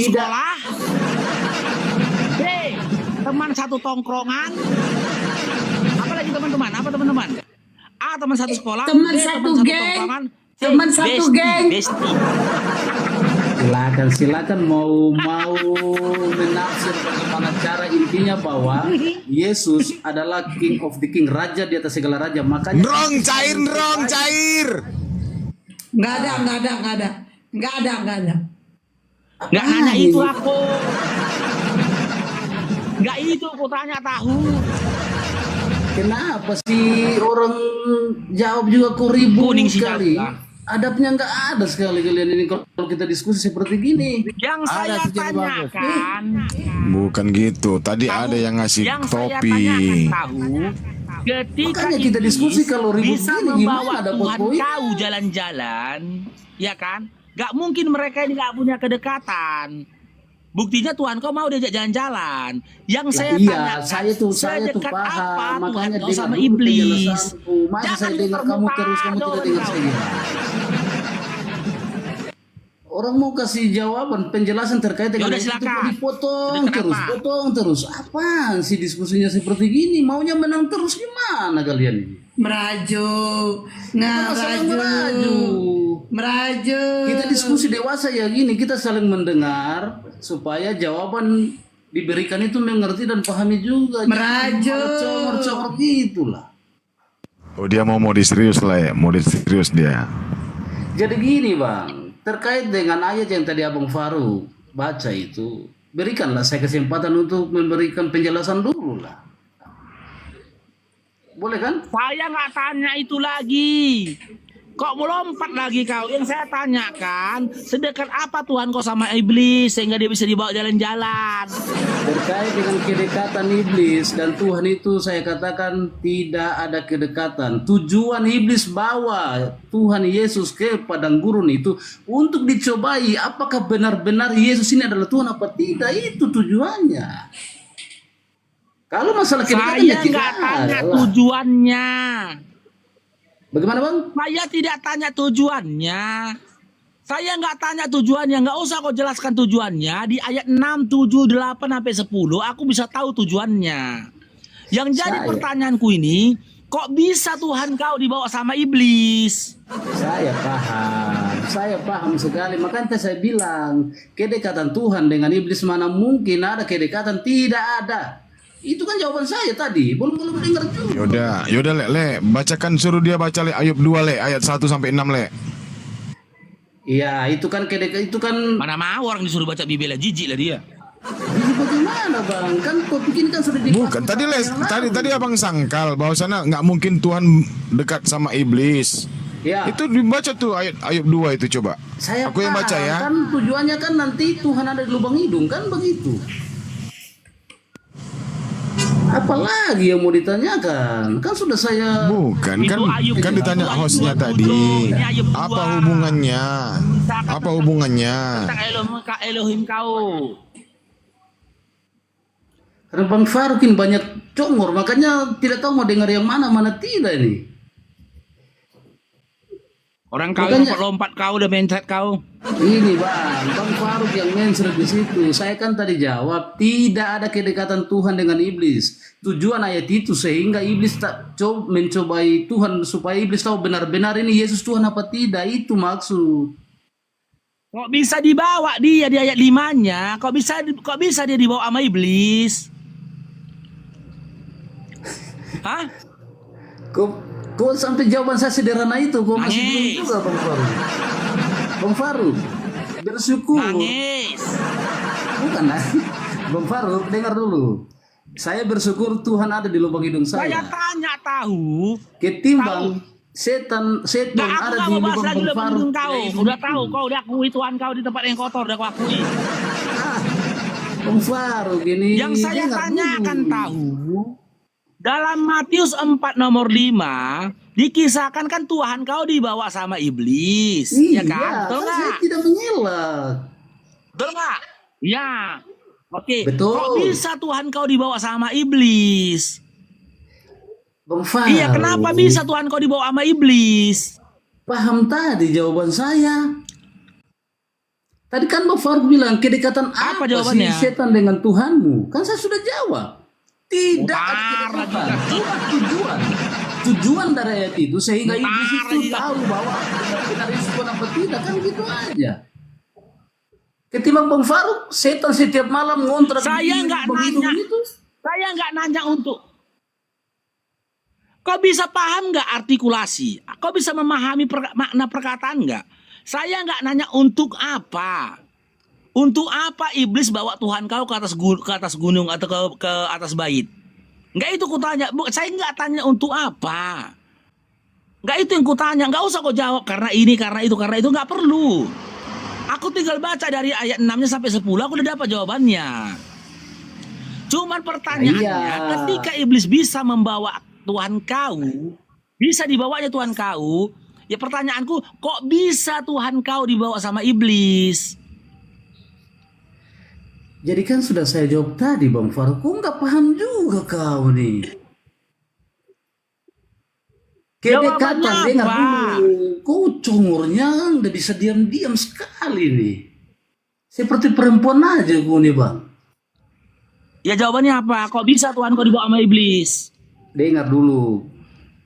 sekolah, B. teman satu tongkrongan, apa lagi teman-teman? Apa teman-teman? A. teman satu sekolah, Teman B. satu teman satu geng. tongkrongan, C. Teman satu bestie, geng. bestie. Silakan mau menafsir bagaimana cara, intinya bahwa Yesus adalah King of the King, raja di atas segala raja. Makanya Nrong cair. Nggak ada. Nggak nanya itu aku. Nggak itu aku tanya tahu. kenapa sih orang jawab juga kok ribut Kuning sih, sekali? Kak. Adabnya nggak ada sekali kalian ini kalau kita diskusi seperti gini. Yang saya sejarah bagus. tanyakan, Bukan gitu. Tadi ada yang ngasih yang saya topi. tanyakan tahu, ketika Makanya kita iblis diskusi kalau ribut bisa gini, membawa gimana dapat Tuhan poin? kau jalan-jalan, ya kan? Gak mungkin mereka ini gak punya kedekatan. Buktinya Tuhan kau mau diajak jalan-jalan. Yang saya Iya, tanyakan, saya tuh sedekat paham. apa Tuhan Makanya kau dengar sama dulu iblis? penjelasanku. Masa saya dengar kamu terus, kamu tidak dengar saya. Orang mau kasih jawaban, penjelasan terkait dengan Yaudah, itu kok silakan. dipotong Kenapa? potong terus. Apaan sih diskusinya seperti gini? Maunya menang terus gimana kalian ini? Merajuk. Nah, Masalah merajuk. Merajuk. Kita diskusi dewasa ya gini, kita saling mendengar supaya jawaban diberikan itu mengerti dan pahami juga. Merajuk. Congor-congor gitulah. Oh, dia mau serius lah ya. Mau serius dia. Jadi gini bang, terkait dengan ayat yang tadi Abang Faru baca itu, berikanlah saya kesempatan untuk memberikan penjelasan dulu lah. Boleh kan? Saya nggak tanya itu lagi. Kok melompat lagi kau? Yang saya tanyakan, sedekat apa Tuhan kau sama iblis sehingga dia bisa dibawa jalan-jalan? Terkait dengan kedekatan iblis dan Tuhan itu saya katakan tidak ada kedekatan. Tujuan iblis bawa Tuhan Yesus ke padang gurun itu untuk dicobai apakah benar-benar Yesus ini adalah Tuhan apa tidak, itu tujuannya. Kalau masalah kedekatan Saya ya tidak nggak tanya ada lah. tujuannya. Bagaimana bang? Saya tidak tanya tujuannya. Saya nggak tanya tujuannya. Nggak usah kau jelaskan tujuannya. Di ayat 6, 7, 8, sampai 10 aku bisa tahu tujuannya. Yang jadi pertanyaanku ini, kok bisa Tuhan kau dibawa sama iblis? Saya paham sekali. Makanya saya bilang kedekatan Tuhan dengan iblis mana mungkin ada kedekatan, tidak ada. Itu kan jawaban saya tadi. Belum dengar juga. Yaudah le, bacakan, suruh dia baca le Ayub 2 le ayat 1 sampai 6 le. Iya, itu kan kedekatan itu kan. Mana mau orang disuruh baca Bibel, jijik lah dia. Ini bagaimana bang? Kan topik ini kan sudah dibahas. Bukan tadi le, tadi abang sangkal bahwasanya nggak mungkin Tuhan dekat sama iblis. Ya. Itu dibaca tuh ayat Ayub 2 itu coba. Aku yang baca ya. Kan tujuannya kan nanti Tuhan ada di lubang hidung kan begitu. Apalagi yang mau ditanyakan? Kan sudah saya. Bukan Itu Ayub kan dua, ditanya itu Ayub hostnya 27, tadi. ini Ayub 2. Apa hubungannya? Apa hubungannya? Tentang Elohim kau. Karena Bang Farukin banyak congor, makanya tidak tahu mau dengar yang mana tidak ini. Orang kau Makanya- lompat kau udah mencet kau. Ini Bang Faruk yang mention di situ. Saya kan tadi jawab tidak ada kedekatan Tuhan dengan iblis. Tujuan ayat itu sehingga iblis tak mencobai Tuhan supaya iblis tahu benar-benar ini Yesus Tuhan apa tidak, itu maksud. Kok bisa dibawa dia di ayat 5-nya? Kok bisa dia dibawa sama iblis? Hah? Kok sampai jawaban saya sederhana itu kok masih belum Nangis. juga Bang Faruk. Bang Faruk bersyukur. Nangis. Bukan lah. Bang Faruk dengar dulu. Saya bersyukur Tuhan ada di lubang hidung Saya saya. tanya tahu. Ketimbang setan Nah, aku ada gak di mau bahas lubang lagi Bang udah Faruk. mendung kau. Udah tahu kau udah akui Tuhan kau di tempat yang kotor udah kau akui. Bang Faruk ini. Yang saya dengar tanyakan dulu. tahu, dalam Matius 4 nomor 5 dikisahkan kan Tuhan kau dibawa sama iblis, ya Iya, kan? Betul saya nggak? tidak mengelak. Betul nggak? Ya. Oke. Betul. Kok bisa Tuhan kau dibawa sama iblis? Bang Faruk. Iya, kenapa bisa Tuhan kau dibawa sama iblis? Paham tadi jawaban saya. Tadi kan Bang Faruk bilang kedekatan Apa apa, jawabannya? sih setan dengan Tuhanmu? Kan saya sudah jawab. Tidak ada Mutar kedekatan. Cuma tujuan. Tujuan dari ayat itu sehingga Mutar iblis itu lagi. tahu bahwa benar-benar respon apa tidak, kan gitu aja. Ketimbang Bang Faruk, setan setiap malam ngontrak Saya di nggak Bang Hidung nanya. itu. Saya nggak nanya untuk. Kau bisa paham nggak artikulasi? Kau bisa memahami makna perkataan nggak? Saya nggak nanya untuk apa. Untuk apa iblis bawa Tuhan kau ke atas gunung atau ke atas bait? Nggak itu kutanya. Saya nggak tanya untuk apa. Nggak itu yang kutanya. Nggak usah kau jawab karena ini, karena itu, nggak perlu. Aku tinggal baca dari ayat 6-nya sampai 10, aku udah dapat jawabannya. Cuman pertanyaannya, Iya. ketika iblis bisa membawa Tuhan kau, bisa dibawanya Tuhan kau, ya pertanyaanku, kok bisa Tuhan kau dibawa sama iblis? Jadi kan sudah saya jawab tadi Bang Faruk, kok nggak paham juga kau nih. Kedekatan, Jawabannya dengar apa? dulu. Kau congornya udah bisa diam-diam sekali nih. Seperti perempuan aja kau nih Bang. Ya jawabannya apa? Kok bisa Tuhan kau dibawa sama iblis? Dengar dulu.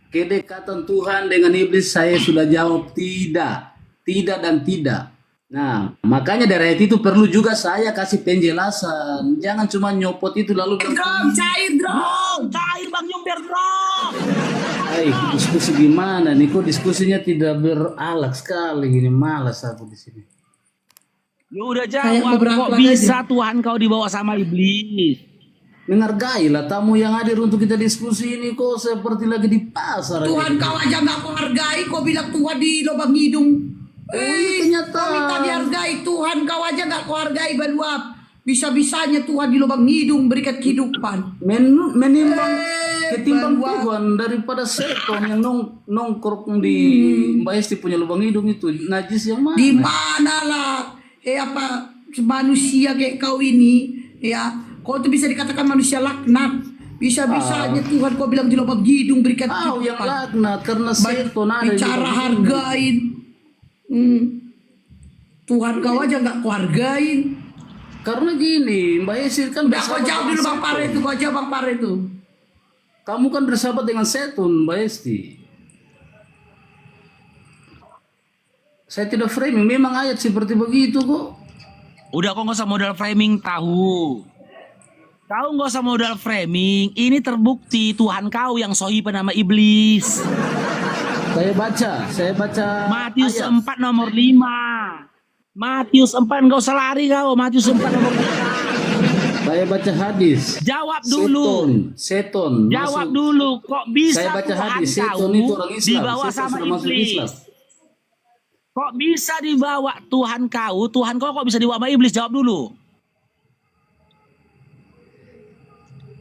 Kedekatan Tuhan dengan iblis saya sudah jawab tidak. Tidak dan tidak. Nah, makanya dari ayat itu perlu juga saya kasih penjelasan. Jangan cuma nyopot itu lalu Drum, cair drum. Oh, cair Bang Yumber, bro. Diskusi gimana nih? Kok diskusinya tidak berakhlak sekali gini, malas aku di sini. Ya udah Kayak jawab, beberapa kok lagi. bisa Tuhan kau dibawa sama iblis? Menghargailah tamu yang hadir untuk kita diskusi ini, kok seperti lagi di pasar. Tuhan kau aja nggak kau hargai, kau bilang Tuhan di lubang hidung. ternyata. Kau minta dihargai, Tuhan kau aja nggak kau hargai Baluap. Bisa-bisanya Tuhan di lubang hidung berikan kehidupan. Menimbang ketimbang Baluap. Tuhan daripada setan yang nongkrong di Mbak Esti punya lubang hidung itu, najis yang mana? Di mana lah, apa manusia kayak kau ini, ya, kau tuh bisa dikatakan manusia laknat. Bisa-bisanya Tuhan kau bilang di lubang hidung berikan Kau yang kehidupan. laknat karena setan ada di Bicara lubang hidung. hargain. Tuhan kau aja nggak kau hargain. Karena gini, Mbak Esti kan Udah kau jawab dulu Bang Pare itu, kau jawab Bang Pare itu. Kamu kan bersahabat dengan setan, Mbak Esti. Saya tidak framing, memang ayat seperti begitu kok. Udah kok nggak usah modal framing, tahu. Tahu nggak usah modal framing. Ini terbukti Tuhan kau yang sohiban nama iblis. Saya baca Matius ayat. 4 nomor 5. Matius 4, nggak usah lari kau. Matius 4 nomor 5. Saya baca hadis. Jawab dulu. Seton. Jawab masuk. dulu. Kok bisa Saya baca Tuhan hadis. kau Seton itu orang Islam. dibawa Seton sama sudah masuk Islam. iblis? Kok bisa dibawa Tuhan kau kok bisa dibawa sama iblis? Jawab dulu.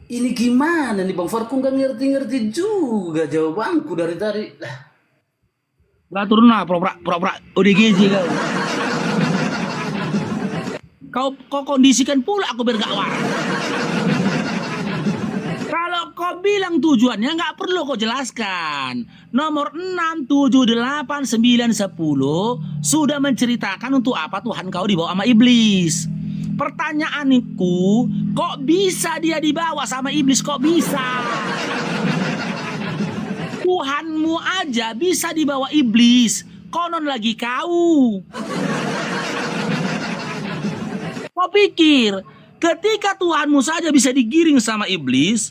Ini gimana nih Bang Farku, nggak ngerti-ngerti juga jawabanku dari tadi. Gak turun lah, pura-pura ODGJ kau. Kau kondisikan pula aku berdakwah. Kalau kau bilang tujuannya nggak perlu kau jelaskan. Nomor 6, 7, 8, 9, 10 sudah menceritakan untuk apa Tuhan kau dibawa sama iblis. Pertanyaanku, kok bisa dia dibawa sama iblis? Kok bisa? Tuhanmu aja bisa dibawa iblis, konon lagi kau. Kau pikir ketika Tuhanmu saja bisa digiring sama iblis,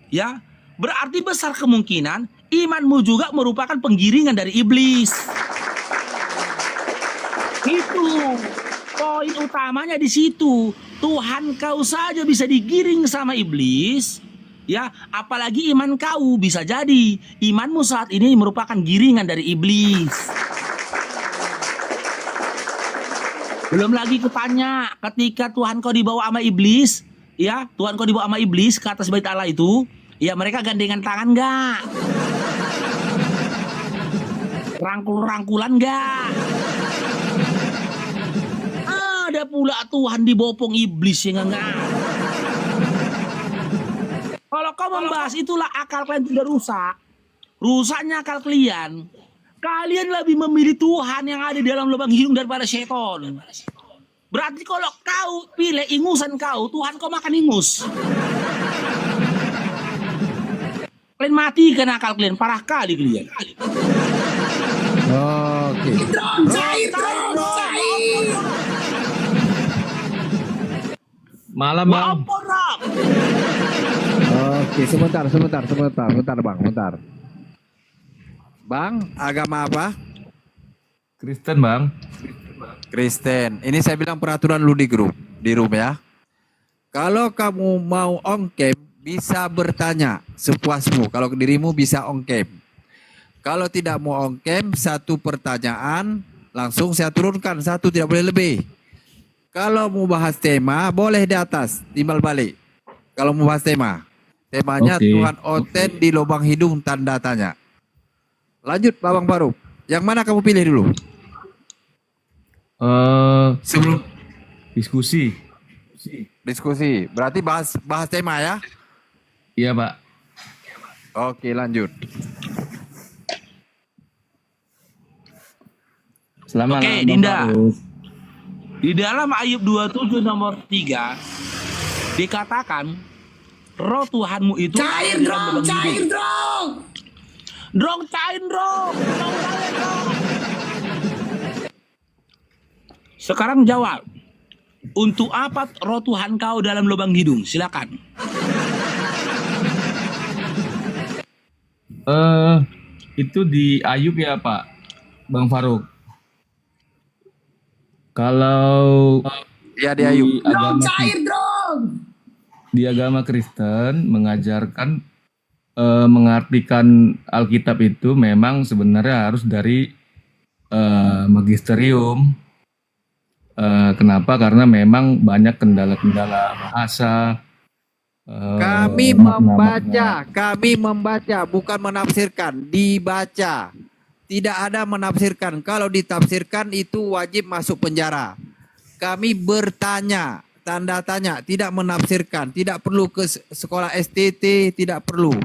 ya berarti besar kemungkinan imanmu juga merupakan penggiringan dari iblis. Itu poin utamanya di situ. Tuhan kau saja bisa digiring sama iblis, ya, apalagi iman kau. Bisa jadi imanmu saat ini merupakan giringan dari iblis. Belum lagi kutanya, ketika Tuhan kau dibawa sama iblis, ya, Tuhan kau dibawa sama iblis ke atas bait Allah itu, ya mereka gandengan tangan enggak? Rangkul-rangkulan enggak? Ada pula Tuhan dibopong iblis yang enggak. Kalau kau membahas itulah akal kalian tidak rusak. Rusaknya akal kalian. Kalian lebih memilih Tuhan yang ada di dalam lubang hidung daripada setan. Berarti kalau kau pilih ingusan kau, Tuhan kau makan ingus. Kalian mati kena akal kalian, parah kali kalian. Oke. Drone cair, drone cair. Malam bang. Apa Ram? Oke, sebentar bang, bentar. Bang, agama apa? Kristen bang. Kristen. Ini saya bilang peraturan lu di room ya. Kalau kamu mau on cam, bisa bertanya sepuasmu. Kalau dirimu bisa on cam. Kalau tidak mau on cam, satu pertanyaan langsung saya turunkan, satu tidak boleh lebih. Kalau mau bahas tema, boleh di atas, timbal balik. Kalau mau bahas temanya Oke. Tuhan Oten di lubang hidung tanda tanya. Lanjut Babang Baru. Yang mana kamu pilih dulu? Sebelum diskusi. Diskusi. Berarti bahas tema ya? Iya pak. Oke, lanjut. Selamat Oke, malam, Dinda. Bang Faruk. Di dalam Ayub 27 nomor 3 dikatakan roh Tuhanmu itu Cair, ada dalam drone, lubang cair, hidung. drone. Drong cair drong. Drong cair drong. Sekarang jawab. Untuk apa roh Tuhan kau dalam lubang hidung? Silakan. Itu di Ayub ya Pak, Bang Faruk. Kalau Ya di Ayub. Drone cair, drone. di agama Kristen mengajarkan mengartikan Alkitab itu memang sebenarnya harus dari magisterium. Kenapa? Karena memang banyak kendala-kendala bahasa. Kami membaca, bukan menafsirkan, dibaca. Tidak ada menafsirkan. Kalau ditafsirkan itu wajib masuk penjara. Kami bertanya, tanda tanya, tidak menafsirkan, tidak perlu ke sekolah STT, tidak perlu.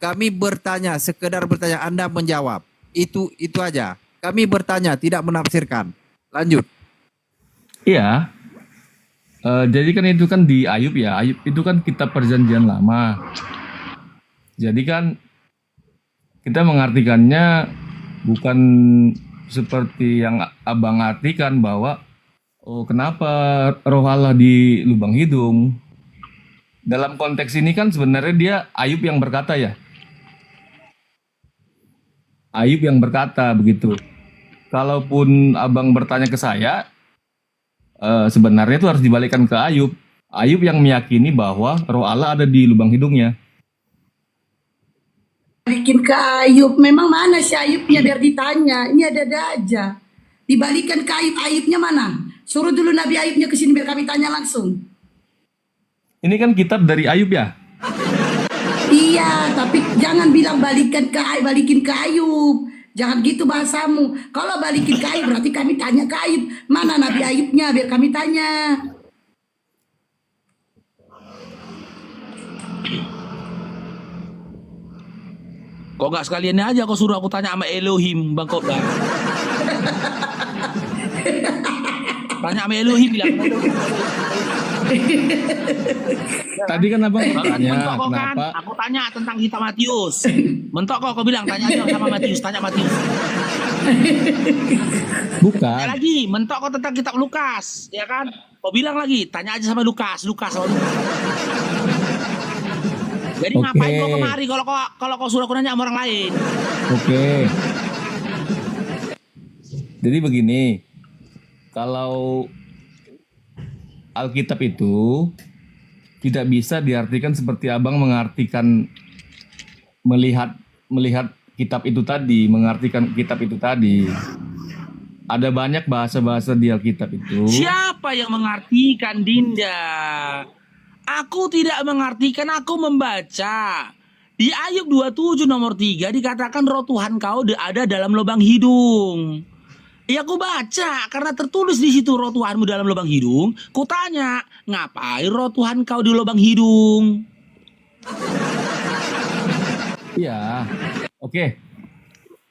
Kami bertanya, sekedar bertanya, Anda menjawab. Itu aja. Kami bertanya, tidak menafsirkan. Lanjut. Iya. Jadi kan itu kan di Ayub ya. Ayub itu kan kitab perjanjian lama. Jadi kan kita mengartikannya bukan seperti yang abang artikan bahwa kenapa roh Allah di lubang hidung. Dalam konteks ini kan sebenarnya dia Ayub yang berkata ya. Ayub yang berkata begitu. Kalaupun abang bertanya ke saya, sebenarnya itu harus dibalikkan ke Ayub. Ayub yang meyakini bahwa roh Allah ada di lubang hidungnya. Balikin ke Ayub. Memang mana si Ayubnya biar ditanya. Ini ada aja. Dibalikan ke Ayub. Ayubnya mana? Suruh dulu Nabi Ayubnya ke sini biar kami tanya langsung. Ini kan kitab dari Ayub ya. Iya, tapi jangan bilang balikin ke Ayub. Jangan gitu bahasamu. Kalau balikin ke Ayub berarti kami tanya ke Ayub. Mana Nabi Ayubnya biar kami tanya. Kok gak sekalian aja kau suruh aku tanya sama Elohim, Bang Kobra. Tanya sama Elohim bilang. Tadi kan abang bertanya Mentok kok kan, kenapa. aku tanya tentang kita Matius. Mentok kok bilang tanya aja sama Matius, tanya Matius. Bukan. Tanya lagi, mentok kok tentang kitab Lukas, ya kan? Kau bilang lagi, tanya aja sama Lukas sama Lukas. Jadi Oke. ngapain kau kemari kalau kau suruh aku nanya sama orang lain? Oke. Jadi begini, kalau Alkitab itu tidak bisa diartikan seperti abang mengartikan melihat kitab itu tadi, mengartikan kitab itu tadi. Ada banyak bahasa-bahasa di Alkitab itu. Siapa yang mengartikan, Dinda? Aku tidak mengartikan, aku membaca. Di Ayub 27 nomor 3 dikatakan roh Tuhan kau ada dalam lubang hidung. Ya aku baca karena tertulis di situ roh Tuhanmu dalam lubang hidung. Ku tanya, ngapain roh Tuhan kau di lubang hidung? Iya. Oke.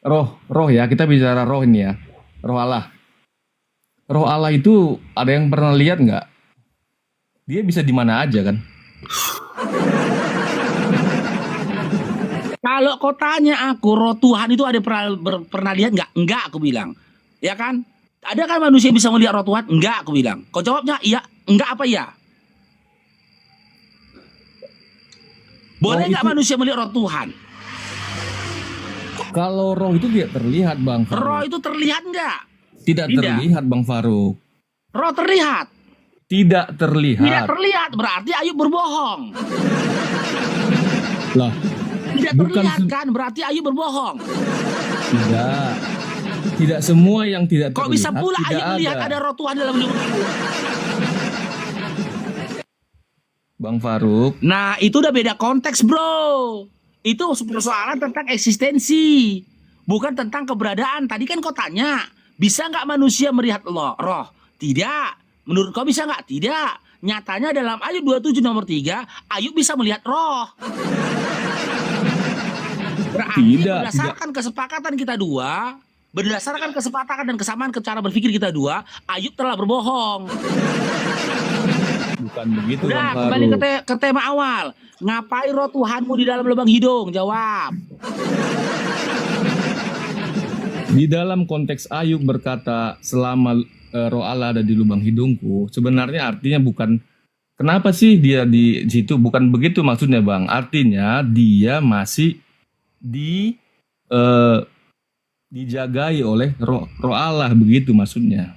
Roh ya, kita bicara roh ini ya. Roh Allah. roh Allah itu ada yang pernah lihat nggak? Dia bisa di mana aja kan? Kalau kau tanya aku, roh Tuhan itu ada pernah lihat nggak? Enggak, aku bilang. Ya kan? Ada kan manusia yang bisa melihat roh Tuhan? Enggak, aku bilang. Kau jawabnya iya, enggak apa iya? Boleh nggak manusia melihat roh Tuhan? Kalau roh itu tidak terlihat, Bang Faruk. Roh itu terlihat nggak? Tidak terlihat, Bang Faruk. Roh terlihat. Tidak Tidak terlihat. terlihat, berarti Ayub berbohong. Lah, Tidak Bukan terlihat se- kan, berarti Ayub berbohong. tidak. Tidak semua yang tidak Kok terlihat. bisa pula tidak Ayub melihat ada roh Tuhan dalam hidup Ayub? Bang Faruk, Nah, itu udah beda konteks, bro. Itu persoalan tentang eksistensi, bukan tentang keberadaan. Tadi kan kau tanya, bisa nggak manusia melihat roh? Tidak. Menurut kau bisa nggak? Tidak. Nyatanya dalam Ayub 27 nomor 3, Ayub bisa melihat roh. Berarti Tidak, berdasarkan kesepakatan kita dua, berdasarkan kesepakatan dan kesamaan cara berpikir kita dua, Ayub telah berbohong. bukan begitu, Udah, Bang kembali Faruk. ke tema awal. Ngapain roh Tuhanmu di dalam lubang hidung? Jawab. Di dalam konteks Ayub berkata selama roh Allah ada di lubang hidungku, sebenarnya artinya bukan kenapa sih dia di situ, bukan begitu maksudnya, Bang. Artinya dia masih dijagai oleh roh Allah, begitu maksudnya.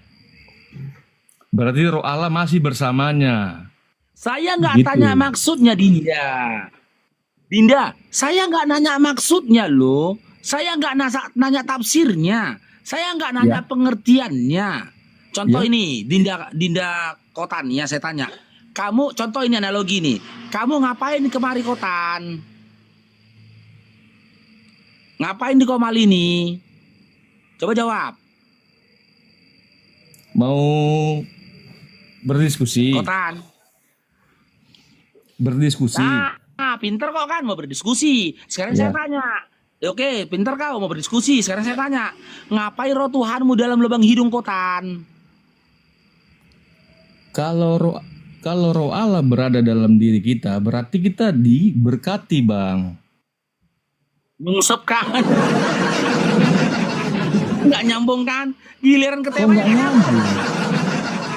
Berarti roh Allah masih bersamanya. Saya nggak Begitu. tanya maksudnya, Dinda. Dinda, saya nggak nanya maksudnya loh. Saya nggak nanya tafsirnya. Saya nggak nanya pengertiannya. Contoh Ya. ini, Dinda Kotan ya, saya tanya. Kamu, contoh ini analogi nih. Kamu ngapain kemari Kotan? Ngapain di Komal ini? Coba jawab. Mau berdiskusi, Kotan. berdiskusi. Nah, pinter kok kan mau berdiskusi. Sekarang Ya. saya tanya. Oke, pinter kau mau berdiskusi. Sekarang saya tanya. Ngapain roh Tuhanmu dalam lubang hidung Kotan? Kalau roh Allah berada dalam diri kita, berarti kita diberkati, Bang. Mengusap kan? Nggak nyambung kan? Giliran ke Oh, temanya nggak nyambung.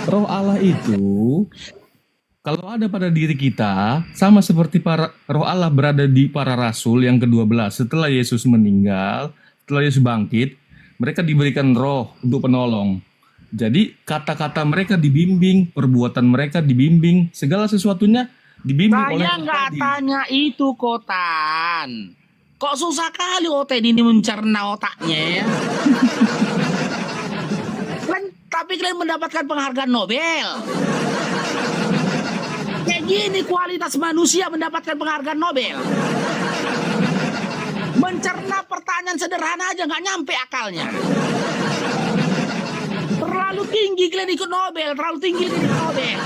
Roh Allah itu kalau ada pada diri kita, sama seperti roh Allah berada di para rasul yang ke-12 setelah Yesus meninggal, setelah Yesus bangkit, mereka diberikan roh untuk penolong. Jadi kata-kata mereka dibimbing, perbuatan mereka dibimbing, segala sesuatunya dibimbing oleh Saya roh nggak tadi. tanya itu Kotan. Kok susah kali Oten ini mencerna otaknya ya? Tapi kalian mendapatkan penghargaan Nobel. Kayak gini kualitas manusia mendapatkan penghargaan Nobel. Mencerna pertanyaan sederhana aja nggak nyampe akalnya. Terlalu tinggi kalian ikut Nobel, terlalu tinggi kalian ikut Nobel.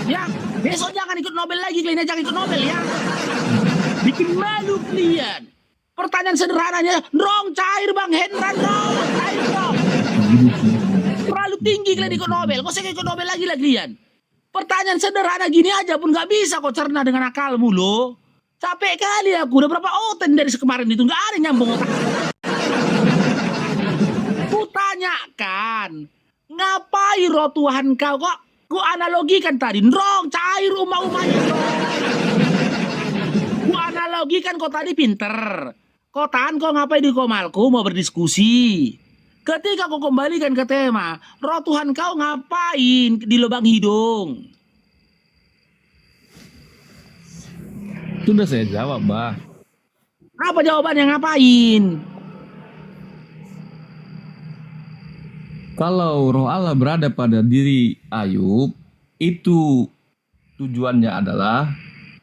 Ya, besok jangan ikut Nobel lagi, kalian jangan ikut Nobel ya. Bikin malu kalian. Pertanyaan sederhananya, dong cair Bang Hendra, dong cair dong. Terlalu tinggi kalian ikut Nobel, kok saya ikut Nobel lagi lah kalian. Pertanyaan sederhana gini aja pun gak bisa kok cerna dengan akalmu loh. Capek kali aku, udah berapa oten dari kemarin itu, gak ada nyambung otak. Kutanyakan, ngapain roh Tuhan kau kok? Ku analogikan tadi, dong cair rumah-rumahnya dong. Ku analogikan kau tadi pinter. Kau tahan kau ngapain di komalku mau berdiskusi. Ketika kau kembalikan ke tema, roh Tuhan kau ngapain di lubang hidung? Sudah saya jawab, Bang. Apa jawabannya ngapain? Kalau roh Allah berada pada diri Ayub, itu tujuannya adalah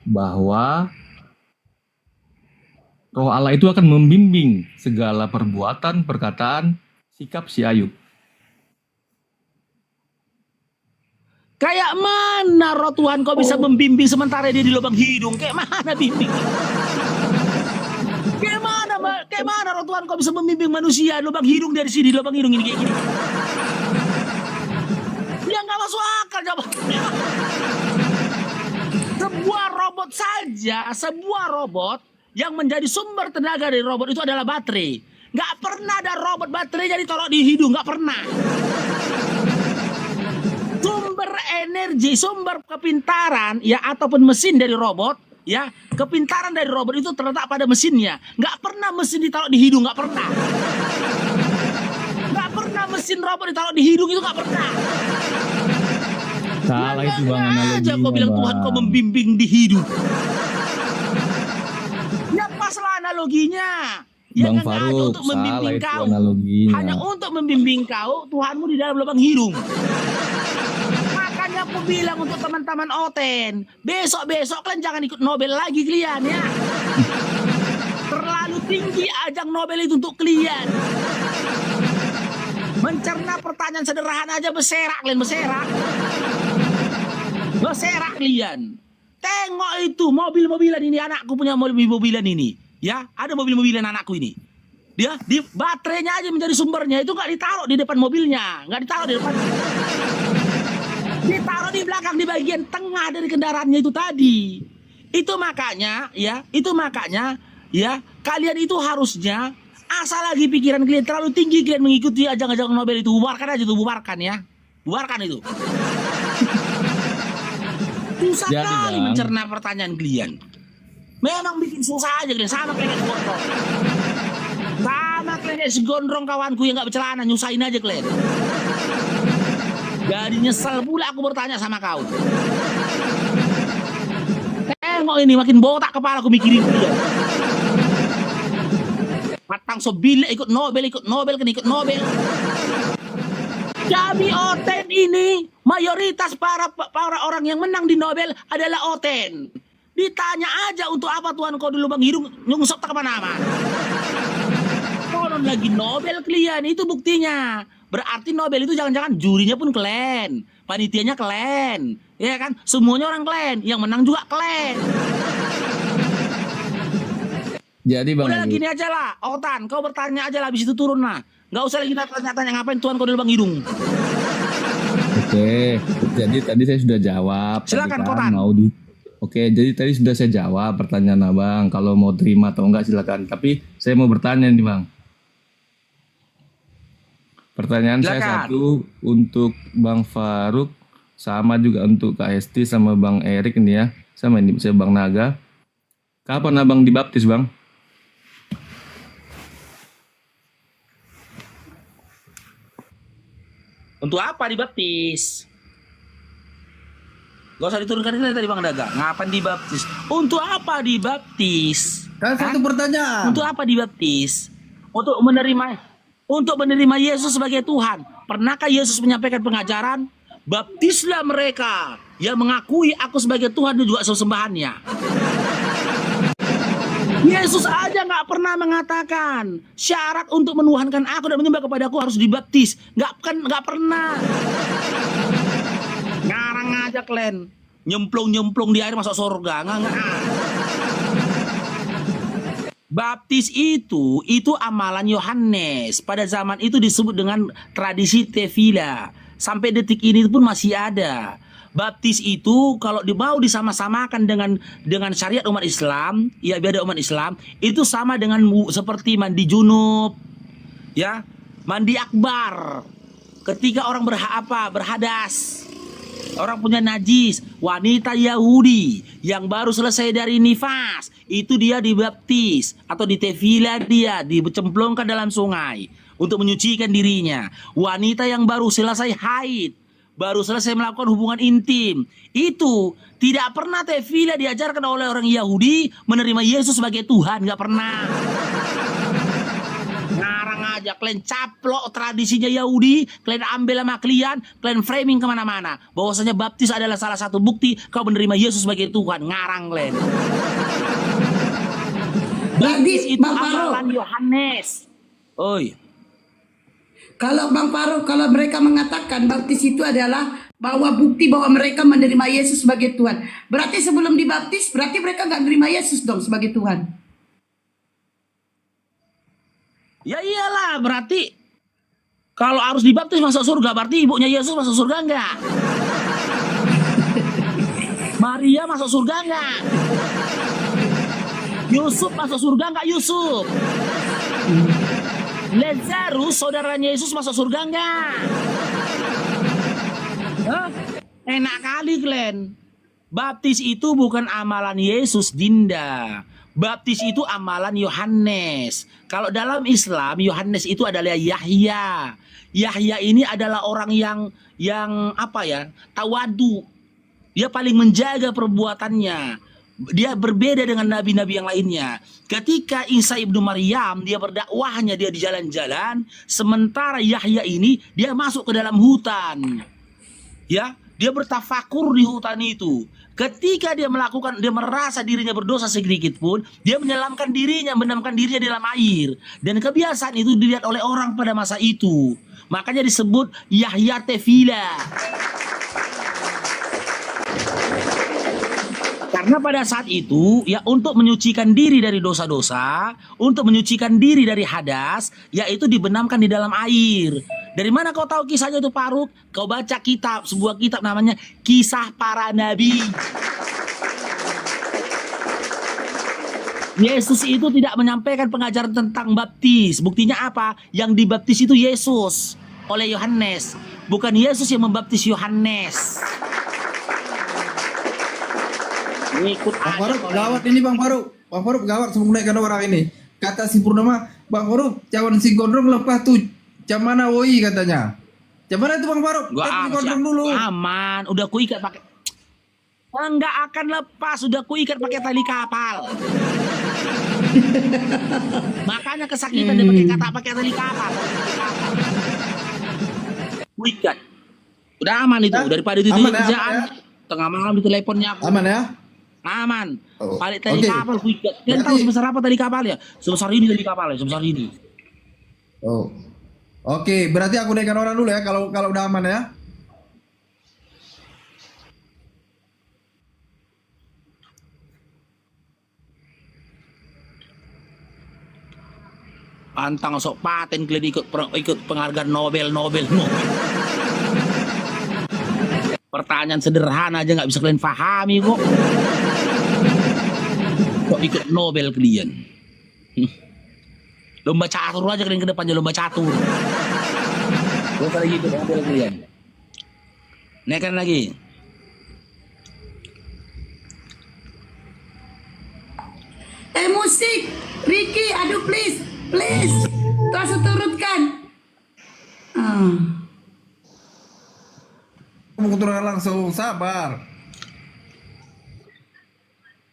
bahwa roh Allah itu akan membimbing segala perbuatan, perkataan, sikap si Ayub. Kayak mana roh Tuhan kau bisa membimbing sementara dia di lubang hidung? Kayak mana bimbing? Kayak mana roh Tuhan kau bisa membimbing manusia lubang hidung dari sini, lubang hidung ini kayak gini? masuk akal jawabannya. Sebuah robot yang menjadi sumber tenaga dari robot itu adalah baterai. Nggak pernah ada robot baterainya ditaruh di hidung, nggak pernah. Sumber energi, sumber kepintaran ya ataupun mesin dari robot ya, kepintaran dari robot itu terletak pada mesinnya. Nggak pernah mesin ditaruh di hidung, nggak pernah. Nggak pernah mesin robot ditaruh di hidung, itu nggak pernah. Salah itu bang Mana aja analoginya kau bilang Tuhan kau bang. membimbing di hidup. Ya paslah analoginya. Ya Bang nggak ada Faruk, untuk salah membimbing itu kau. analoginya. Hanya untuk membimbing kau, Tuhanmu di dalam lubang hidung. Makanya aku bilang untuk teman-teman Oten, besok-besok kalian jangan ikut Nobel lagi kalian ya. Terlalu tinggi ajang Nobel itu untuk kalian. Mencerna pertanyaan sederhana aja berserak kalian, berserak. Berserak kalian. Tengok itu mobil-mobilan ini, anakku punya mobil-mobilan ini. Ya, ada mobil-mobilan anakku ini. Dia di baterainya aja menjadi sumbernya, itu nggak ditaruh di depan mobilnya, nggak ditaruh di depan. Ditaruh di belakang, di bagian tengah dari kendaraannya itu tadi. Itu makanya ya kalian itu harusnya asal lagi pikiran kalian terlalu tinggi kalian mengikuti ajang-ajang Nobel itu, bubarkan aja tuh, bubarkan ya. Bubarkan itu. Susah Jadi, kali Bang, mencerna pertanyaan kalian. Memang bikin susah aja kalian, sama kayak segondrong. Sama kayak segondrong kawanku yang gak bercelana, nyusahin aja kalian. Jadi nyesel pula aku bertanya sama kau. Tengok ini makin botak kepala aku mikirin dia. Matang sobile ikut Nobel kan ikut Nobel. Jadi Oten ini mayoritas para orang yang menang di Nobel adalah Oten. Ditanya aja untuk apa Tuhan kau di lubang hidung nyungsep tak kemana-mana. Konon lagi Nobel kalian, itu buktinya. Berarti Nobel itu jangan-jangan jurinya pun kalian, panitianya kalian, ya kan? Semuanya orang kalian, yang menang juga kalian. Jadi bang Udah Adi, gini aja lah, Otan, kau bertanya aja lah, habis itu turun lah. Nggak usah lagi tanya-tanya ngapain Tuhan kau di lubang hidung. oke. Jadi tadi saya sudah jawab. tadi Silakan, kan Kotan. Oke, jadi tadi sudah saya jawab pertanyaan abang. Kalau mau terima atau enggak silakan. Tapi saya mau bertanya nih bang. Pertanyaan saya Silakan. satu untuk Bang Faruk, sama juga untuk Kak Esti sama Bang Erik ini ya, sama ini saya Bang Naga. Kapan abang dibaptis bang? Untuk apa dibaptis? Gak usah diturunkan ini tadi Bang Daga. Ngapain dibaptis? Untuk apa dibaptis? Kan satu pertanyaan. Untuk apa dibaptis? Untuk menerima Yesus sebagai Tuhan. Pernahkah Yesus menyampaikan pengajaran? Baptislah mereka yang mengakui aku sebagai Tuhan dan juga sesembahannya. Yesus aja nggak pernah mengatakan syarat untuk menuhankan aku dan menyembah kepada aku harus dibaptis. Nggak pernah. Ngarang aja kalian. Nyemplung di air masuk surga. Nggak. Baptis itu amalan Yohanes. Pada zaman itu disebut dengan tradisi tefila. Sampai detik ini pun masih ada. Baptis itu kalau mau disama-samakan dengan syariat umat Islam, ya ibadah umat Islam, itu sama dengan seperti mandi junub, ya, mandi akbar. Ketika orang berhadas, orang punya najis, wanita Yahudi yang baru selesai dari nifas, itu dia dibaptis atau ditefila, dia dicemplungkan dalam sungai untuk menyucikan dirinya. Wanita yang baru selesai haid, baru selesai melakukan hubungan intim, itu tidak pernah tefila diajarkan oleh orang Yahudi menerima Yesus sebagai Tuhan, nggak pernah. Ngarang aja, kalian caplok tradisinya Yahudi, kalian ambil sama kalian framing kemana-mana bahwasanya baptis adalah salah satu bukti kau menerima Yesus sebagai Tuhan. Ngarang kalian. Baptis itu Bang Faruk, amalan Yohanes. Oi. kalau Bang Faruk, kalau mereka mengatakan baptis itu adalah bahwa bukti bahwa mereka menerima Yesus sebagai Tuhan, berarti sebelum dibaptis, berarti mereka nggak menerima Yesus dong sebagai Tuhan. Ya iyalah, berarti kalau harus dibaptis masuk surga, berarti ibunya Yesus masuk surga enggak? Maria masuk surga nggak? Yusuf masuk surga nggak Yusuf? Lazarus saudaranya Yesus masuk surga nggak? Hah? Enak kali Glenn. Baptis itu bukan amalan Yesus, Dinda. Baptis itu amalan Yohanes. Kalau dalam Islam, Yohanes itu adalah Yahya. Yahya ini adalah orang yang apa ya? Tawadu. Dia paling menjaga perbuatannya. Dia berbeda dengan nabi-nabi yang lainnya. Ketika Isa ibnu Maryam dia berdakwahnya dia di jalan-jalan, sementara Yahya ini dia masuk ke dalam hutan. Ya, dia bertafakur di hutan itu. Ketika dia merasa dirinya berdosa sedikit pun, dia menyelamkan dirinya di dalam air. Dan kebiasaan itu dilihat oleh orang pada masa itu. Makanya disebut Yahya Tefila. Karena pada saat itu, ya untuk menyucikan diri dari dosa-dosa, untuk menyucikan diri dari hadas, yaitu dibenamkan di dalam air. Dari mana kau tahu kisahnya itu Faruk? Kau baca kitab, sebuah kitab namanya Kisah Para Nabi. Yesus itu tidak menyampaikan pengajaran tentang baptis. Buktinya apa? Yang dibaptis itu Yesus oleh Yohanes. Bukan Yesus yang membaptis Yohanes. Ikut Bang Faruk, gawat ini Bang Faruk. Bang Faruk gawat sebelum naikkan orang ini. Kata si Purnama, Bang Faruk, cawan si gondrong lepas tuh. Jam mana woi katanya. Jam mana itu Bang Faruk? Gua Si gondrong dulu. aman, udah kuikat pakai. Enggak akan lepas, udah kuikat pakai tali kapal. Makanya kesakitan dia pakai tali kapal. Kuikat. Udah aman itu, daripada itu Aman ya, kerjaan. aman ya? Tengah malam di teleponnya aku. Aman ya? Aman. Oh, Balik tali oke. kapal kuikat. Kalian tahu Berarti- sebesar apa tali kapalnya? Sebesar ini tali kapalnya, sebesar ini. Oh. Oke, berarti aku naikkan orang dulu ya kalau udah aman ya. Pantang sok paten kalian ikut penghargaan Nobel. Pertanyaan sederhana aja nggak bisa kalian pahami kok. Kok ikut Nobel kalian? Lomba catur aja kalian ke depannya, lomba catur. Gak usah lagi ikut Nobel kalian. Naikkan lagi. Musik, Ricky, aduh please. Langsung turutkan. Kamu keturunan langsung, sabar.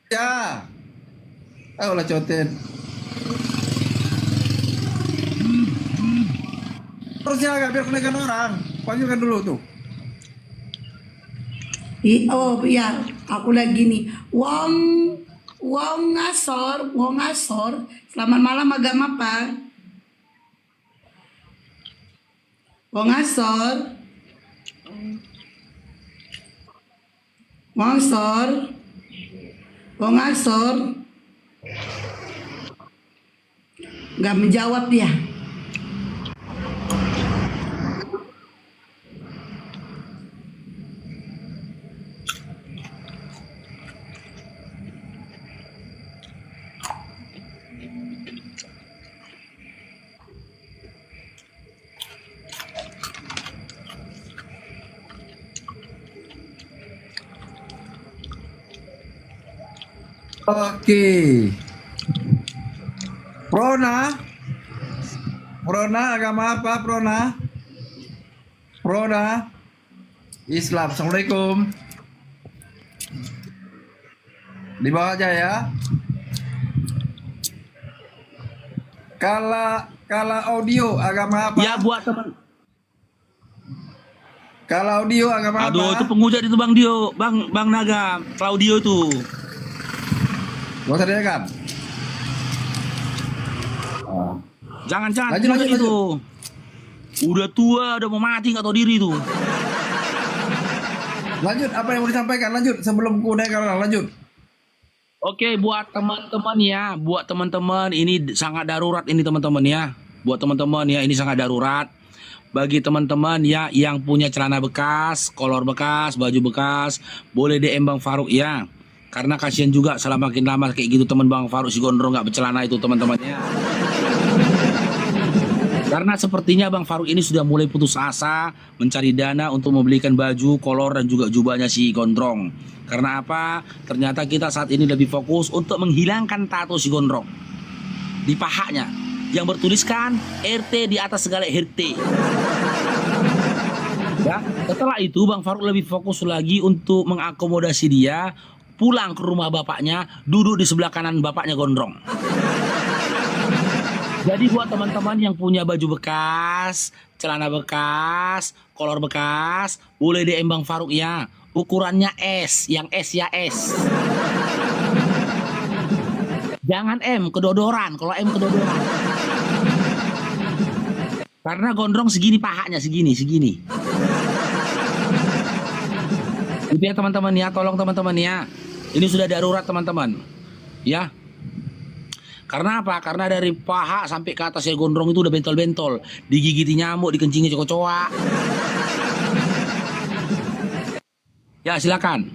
Ya. Ayolah coten. Terusnya agak biar kenaikan orang. Panggilkan dulu tuh. Oh iya, aku lagi nih. Wong ngasor. Selamat malam agama apa? Wong ngasor. Nggak menjawab dia. Oke. Prona agama apa Prona Islam. Assalamualaikum. Di bawah aja ya. Kala audio agama apa? Ya buat teman. Kala audio agama Aduh, apa? itu penghujat itu Bang Dio, Bang Naga, Claudio tuh. Gak usah direkam. Jangan Lanjut. itu. Udah tua, udah mau mati nggak tahu diri tuh. Lanjut, apa yang mau disampaikan? Lanjut, sebelum ku naikkan orang, lanjut. Oke, buat teman-teman ini sangat darurat ini teman-teman ya. Buat teman-teman ya, ini sangat darurat. bagi teman-teman ya yang punya celana bekas, kolor bekas, baju bekas, boleh DM Bang Faruk ya. Karena kasihan juga selama makin lama kayak gitu teman Bang Faruk si gondrong nggak bercelana itu teman-temannya. Karena sepertinya Bang Faruk ini sudah mulai putus asa mencari dana untuk membelikan baju, kolor dan juga jubahnya si gondrong. Karena apa? Ternyata kita saat ini lebih fokus untuk menghilangkan tato si gondrong di pahanya yang bertuliskan RT di atas segala RT. Ya, setelah itu Bang Faruk lebih fokus lagi untuk mengakomodasi dia pulang ke rumah bapaknya, duduk di sebelah kanan bapaknya gondrong. Jadi buat teman-teman yang punya baju bekas, celana bekas, kolor bekas, boleh DM Bang Faruk ya. Ukurannya S, yang S ya S. Jangan M, kedodoran. Kalau M kedodoran. Karena gondrong segini pahanya, segini. Itu ya teman-teman ya, tolong teman-teman ya. Ini sudah darurat teman-teman. Ya. Karena apa? Karena dari paha sampai ke atas ya gondrong itu udah bentol-bentol. Digigiti nyamuk, dikencingi cowok-cowok. Ya silakan.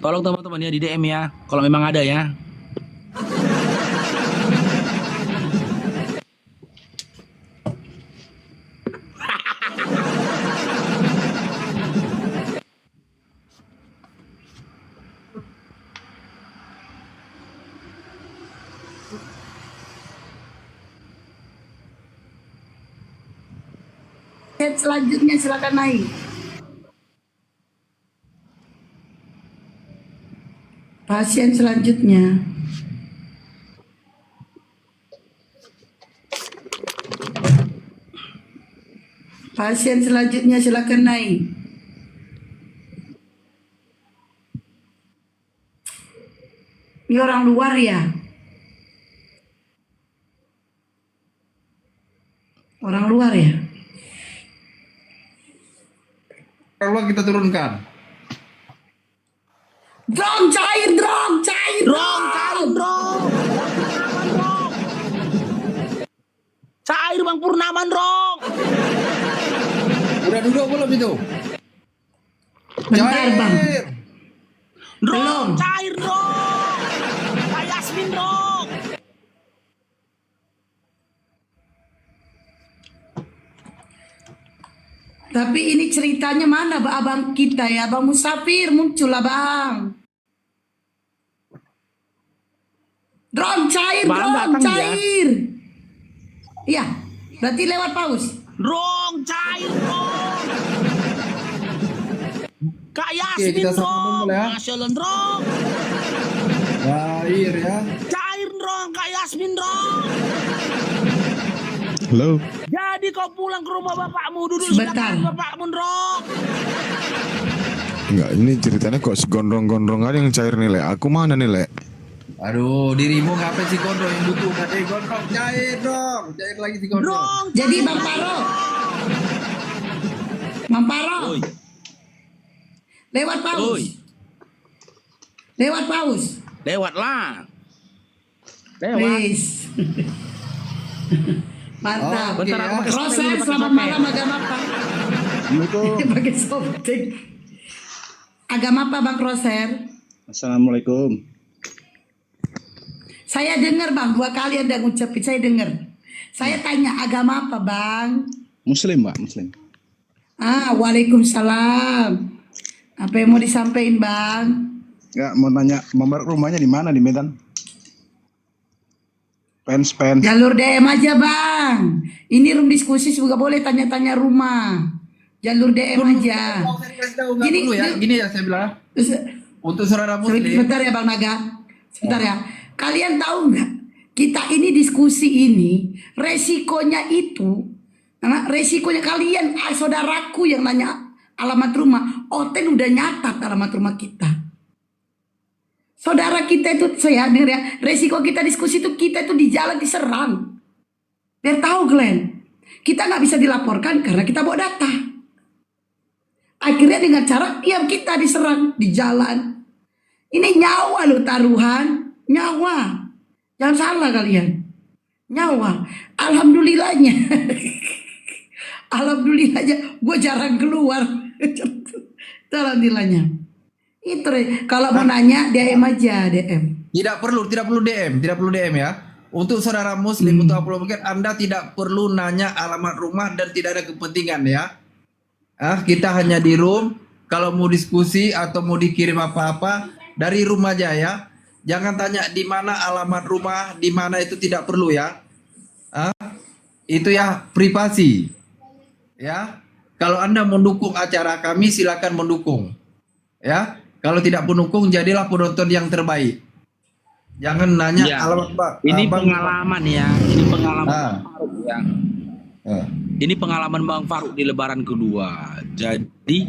Tolong teman-teman ya di DM ya. Kalau memang ada ya. Selanjutnya silakan naik. Pasien selanjutnya. Pasien selanjutnya silakan naik. Ini orang luar ya? Orang luar ya? Kalau kita turunkan. Drong cair, drong cair, Drong, cair, drong. Cair Bang Purnaman, drong. Udah duduk belum itu? Bentar bang. Drong, Belum. cair, drong. Kak Yasmin, drong. Tapi ini ceritanya mana abang kita ya, Bang Musafir muncul lah bang. Drone cair, Bang, drone datang dia. cair. Iya, berarti lewat paus. Drong, cair, drong. Kak Yasmin, kita sambung drong. dulu ya. Masya Allah, drong. Cair ya. Cair, drong. Kak Yasmin, drong. Halo. Jadi kau pulang ke rumah bapakmu, duduk Sebentar. sebelah bapakmu, drong. Enggak, ini ceritanya kok gondrong-gondrong ada yang cair nih, Le. Aku mana nih, Le? Aduh, dirimu ngapain si gondrong yang butuh? Katanya gondrong cair dong. Cair lagi si gondrong. Drong, Jadi Bang Paro, Bang Paro, Oi. lewat paus. Oi. Lewat paus. Lewat lah. Lewat. Wis. Mantap. Oh, Bentar, Oke, aku ya. pakai Rosa, sopeng dulu, pakai selamat sopeng. malam, agama apa? Assalamualaikum. Pakai sopeng. Agama apa Bang Roser? Assalamualaikum. Saya dengar Bang, 2 kali Anda ngucapin, saya dengar. Saya tanya agama apa Bang? Muslim, Mbak, Muslim. Waalaikumsalam. Apa yang mau disampaikan Bang? Ya, mau nanya, Mbak rumahnya di mana di Medan? Fans. Jalur DM aja Bang. Ini room diskusi juga boleh tanya-tanya rumah. Jalur DM aja. Saya kasih tahu nggak Gini, perlu ya. gini. Gini ya saya bilang. Untuk saudara muslim. Sebentar ya Bang Naga. Sebentar ya. Kalian tahu nggak? Kita ini diskusi ini resikonya itu, karena resikonya kalian saudaraku yang nanya alamat rumah, Oten udah nyatat alamat rumah kita. Saudara kita itu, saya dengar ya, resiko kita diskusi itu kita itu di jalan diserang. Biar tahu Glenn, kita nggak bisa dilaporkan karena kita bawa data. Akhirnya dengan cara, ya kita diserang di jalan. Ini nyawa loh taruhan, nyawa. Jangan salah kalian, nyawa. Alhamdulillahnya, Alhamdulillah aja gue jarang keluar. Itu alhamdulillahnya. Itu kalau mau nanya DM aja DM. Tidak perlu DM ya. Untuk saudara Muslim, untuk apologet, Anda tidak perlu nanya alamat rumah dan tidak ada kepentingan ya. Kita hanya di room. Kalau mau diskusi atau mau dikirim apa-apa dari rumah aja ya. Jangan tanya di mana alamat rumah, di mana, itu tidak perlu ya. Itu ya privasi. Ya. Kalau Anda mendukung acara kami, silakan mendukung. Ya. Kalau tidak mendukung, jadilah penonton yang terbaik. Jangan nanya Ya. alamat Pak. Ini Bang. pengalaman ya. Ini pengalaman Ah. Bang Faruk ya. Ah. Ini pengalaman Bang Faruk di Lebaran kedua. Jadi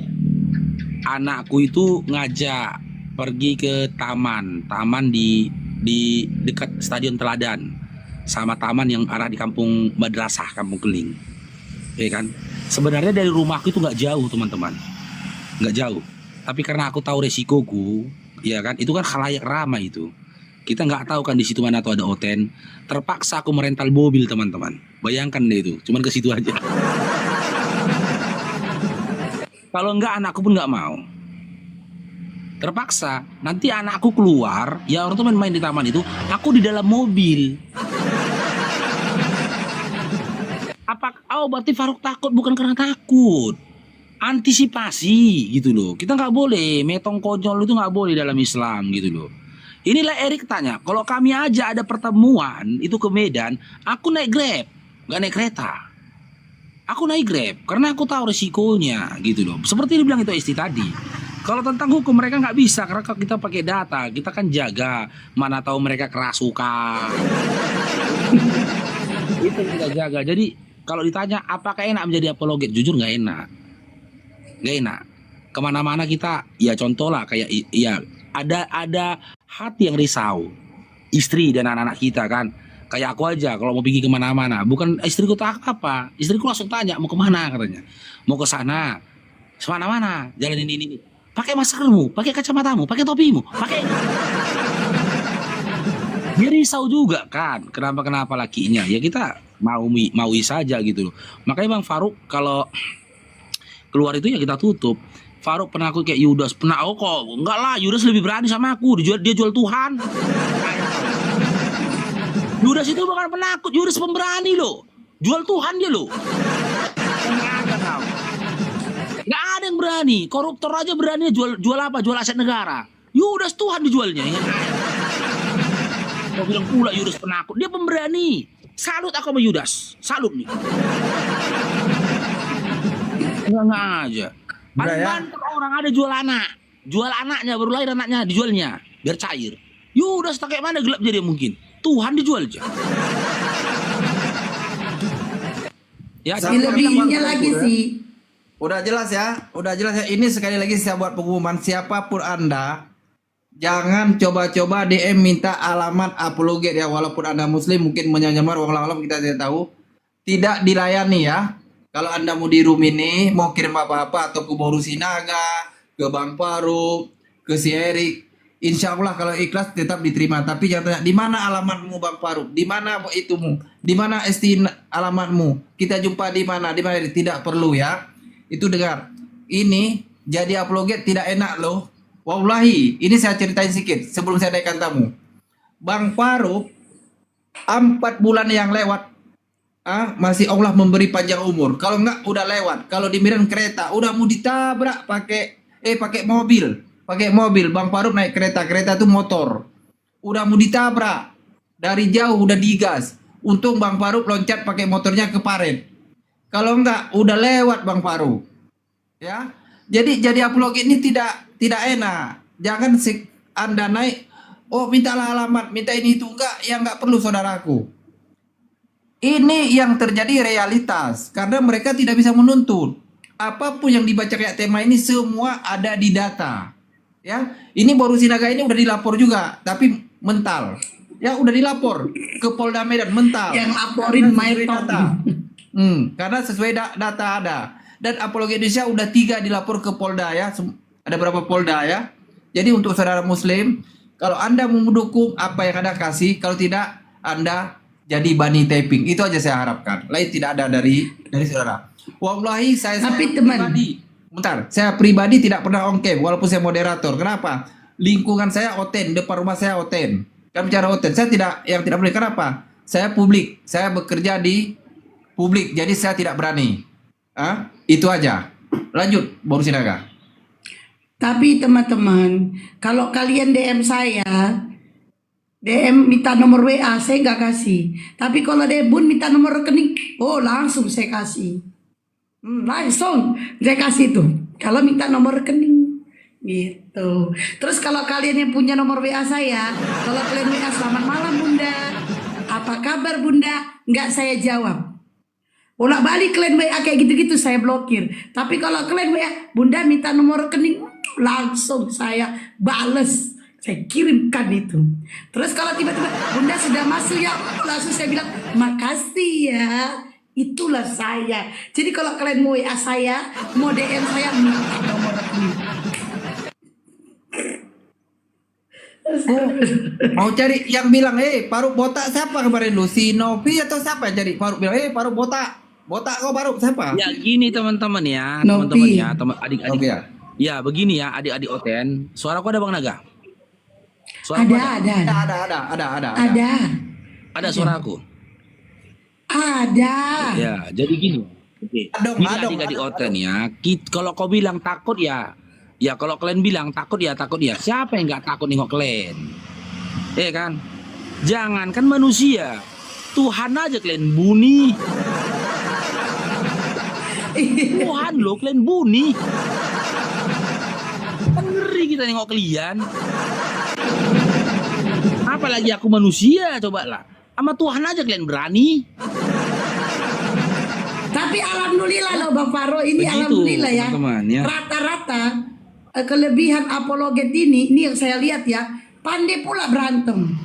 anakku itu ngajak pergi ke taman di dekat Stadion Teladan, sama taman yang arah di Kampung Madrasah, Kampung Keling, ya kan. Sebenarnya dari rumahku itu nggak jauh teman-teman, nggak jauh. Tapi karena aku tahu resikoku, ya kan, itu kan khalayak ramai itu. Kita nggak tahu kan di situ mana tuh ada oten. Terpaksa aku merental mobil teman-teman. Bayangkan deh itu, cuman ke situ aja. Kalau enggak anakku pun nggak mau. Terpaksa, nanti anakku keluar, ya orang tuh main di taman itu, aku di dalam mobil. Berarti Faruk takut bukan karena takut. Antisipasi gitu loh. Kita nggak boleh, metong konyol itu nggak boleh dalam Islam gitu loh. Inilah Erik tanya, kalau kami aja ada pertemuan itu ke Medan, aku naik Grab, nggak naik kereta. Aku naik Grab karena aku tahu resikonya gitu loh. Seperti dibilang itu istri tadi. Kalau tentang hukum mereka nggak bisa karena kita pakai data, kita kan jaga, mana tahu mereka kerasukan. Itu kita jaga. Jadi kalau ditanya apakah enak menjadi apologet, jujur nggak enak, nggak enak. Kemana-mana kita, ya contoh lah kayak ya ada hati yang risau, istri dan anak-anak kita kan. Kayak aku aja kalau mau pergi kemana-mana, bukan istriku tak apa, istriku langsung tanya mau kemana katanya, mau ke sana, semana-mana, jalan ini. Pakai maskermu, pakai kacamatamu, pakai topimu, pakai. Dia risau juga kan, kenapa lakinya? Ya kita maui saja gitu loh. Makanya Bang Faruk kalau keluar itu ya kita tutup. Faruk pernah aku kayak Yudas, pernah kok. Enggak lah, Yudas lebih berani sama aku, dia jual Tuhan. Yudas itu bukan penakut, Yudas pemberani loh. Jual Tuhan dia loh. Nggak ada yang berani. Koruptor aja berani jual apa? Jual aset negara. Yudas Tuhan dijualnya. Ya. Kau bilang pula Yudas penakut. Dia pemberani. Salut aku sama Yudas. Salut nih. Nggak aja. Banter orang ada jual anak. Jual anaknya, baru lahir anaknya dijualnya. Biar cair. Yudas tak kayak mana gelap jadi mungkin. Tuhan dijual aja. Ya, Lebihnya lagi sih. Udah jelas ya. Ini sekali lagi saya buat pengumuman, siapapun Anda, jangan coba-coba DM minta alamat apologet ya, walaupun Anda Muslim mungkin menyamar, walau kita tidak tahu. Tidak dilayani ya. Kalau Anda mau di room ini, mau kirim apa-apa atau ke Boru Sinaga, ke Bang Faruk, ke si Erik, insya Allah kalau ikhlas tetap diterima. Tapi jangan tanya, di mana alamatmu Bang Faruk? Di mana itumu? Di mana alamatmu? Kita jumpa di mana? Tidak perlu ya. Itu dengar. Ini jadi apologet tidak enak loh. Wallahi, ini saya ceritain sedikit sebelum saya naikkan tamu. Bang Faruk 4 bulan yang lewat masih Allah memberi panjang umur. Kalau enggak udah lewat. Kalau di Medan kereta udah mau ditabrak pakai mobil. Bang Faruk naik kereta itu motor. Udah mau ditabrak. Dari jauh udah digas. Untung Bang Faruk loncat pakai motornya ke paret. Kalau enggak udah lewat Bang Faruk. Ya. Jadi apologet ini tidak enak. Jangan Anda naik, mintalah alamat, minta ini itu enggak perlu saudaraku. Ini yang terjadi realitas karena mereka tidak bisa menuntut. Apapun yang dibaca kayak tema ini semua ada di data. Ya, ini Boru Sinaga ini udah dilapor juga, tapi mental. Ya udah dilapor ke Polda Medan mental. Yang laporin main data. Karena sesuai data ada. Dan apologi Indonesia udah 3 dilapor ke Polda ya. Ada berapa Polda ya. Jadi untuk saudara Muslim, kalau Anda mau mendukung apa yang Anda kasih, kalau tidak Anda jadi bunny taping. Itu aja saya harapkan. Lain tidak ada dari saudara. Wallahi saya Tapi teman, pribadi, bentar, saya pribadi tidak pernah on cam walaupun saya moderator. Kenapa? Lingkungan saya oten, depan rumah saya oten. Kami bicara oten, saya tidak boleh. Kenapa? Saya publik, saya bekerja di publik, jadi saya tidak berani. Itu aja. Lanjut, Boru Sinaga. tapi teman-teman, kalau kalian DM saya, DM minta nomor WA, saya nggak kasih. Tapi kalau DM Bun minta nomor rekening, oh langsung saya kasih. Langsung saya kasih tuh. Kalau minta nomor rekening, gitu. Terus kalau kalian yang punya nomor WA saya, kalau kalian WA selamat malam Bunda, apa kabar Bunda, nggak saya jawab. Bolak balik kalian WA kayak gitu-gitu saya blokir. Tapi kalau kalian WA, Bunda minta nomor rekening, langsung saya bales. Saya kirimkan itu. Terus kalau tiba-tiba Bunda sudah masuk ya, langsung saya bilang makasih ya. Itulah saya. Jadi kalau kalian mau WA saya, mau DM saya, minta nomor rekening. Mau cari yang bilang, Faruk botak siapa kemarin lu? Si Novi atau siapa yang cari? Faruk bilang, Faruk botak. Botak kau Faruk siapa? Ya gini teman-teman ya, Nopi. teman-teman ya, adik-adik. Novi ya? Ya begini ya, adik-adik Oten. Suara ada Bang Naga? Ada. Ada suara aku. Ada. Ya, jadi gini. Oke. Adong, Gini adik-adik Oten ya. Kalau kau bilang takut ya, ya kalau kalian bilang takut ya. Siapa yang nggak takut nengok kalian? Kan? Jangankan manusia, Tuhan aja kalian buni. Tuhan loh kalian buni. Kan ngeri kita nengok kalian. Apalagi aku manusia, coba lah. Sama Tuhan aja kalian berani. Tapi alhamdulillah loh Bang Faro, ini Begitu, alhamdulillah ya. teman-teman, ya. Rata-rata kelebihan apologet ini yang saya lihat ya, pandai pula berantem.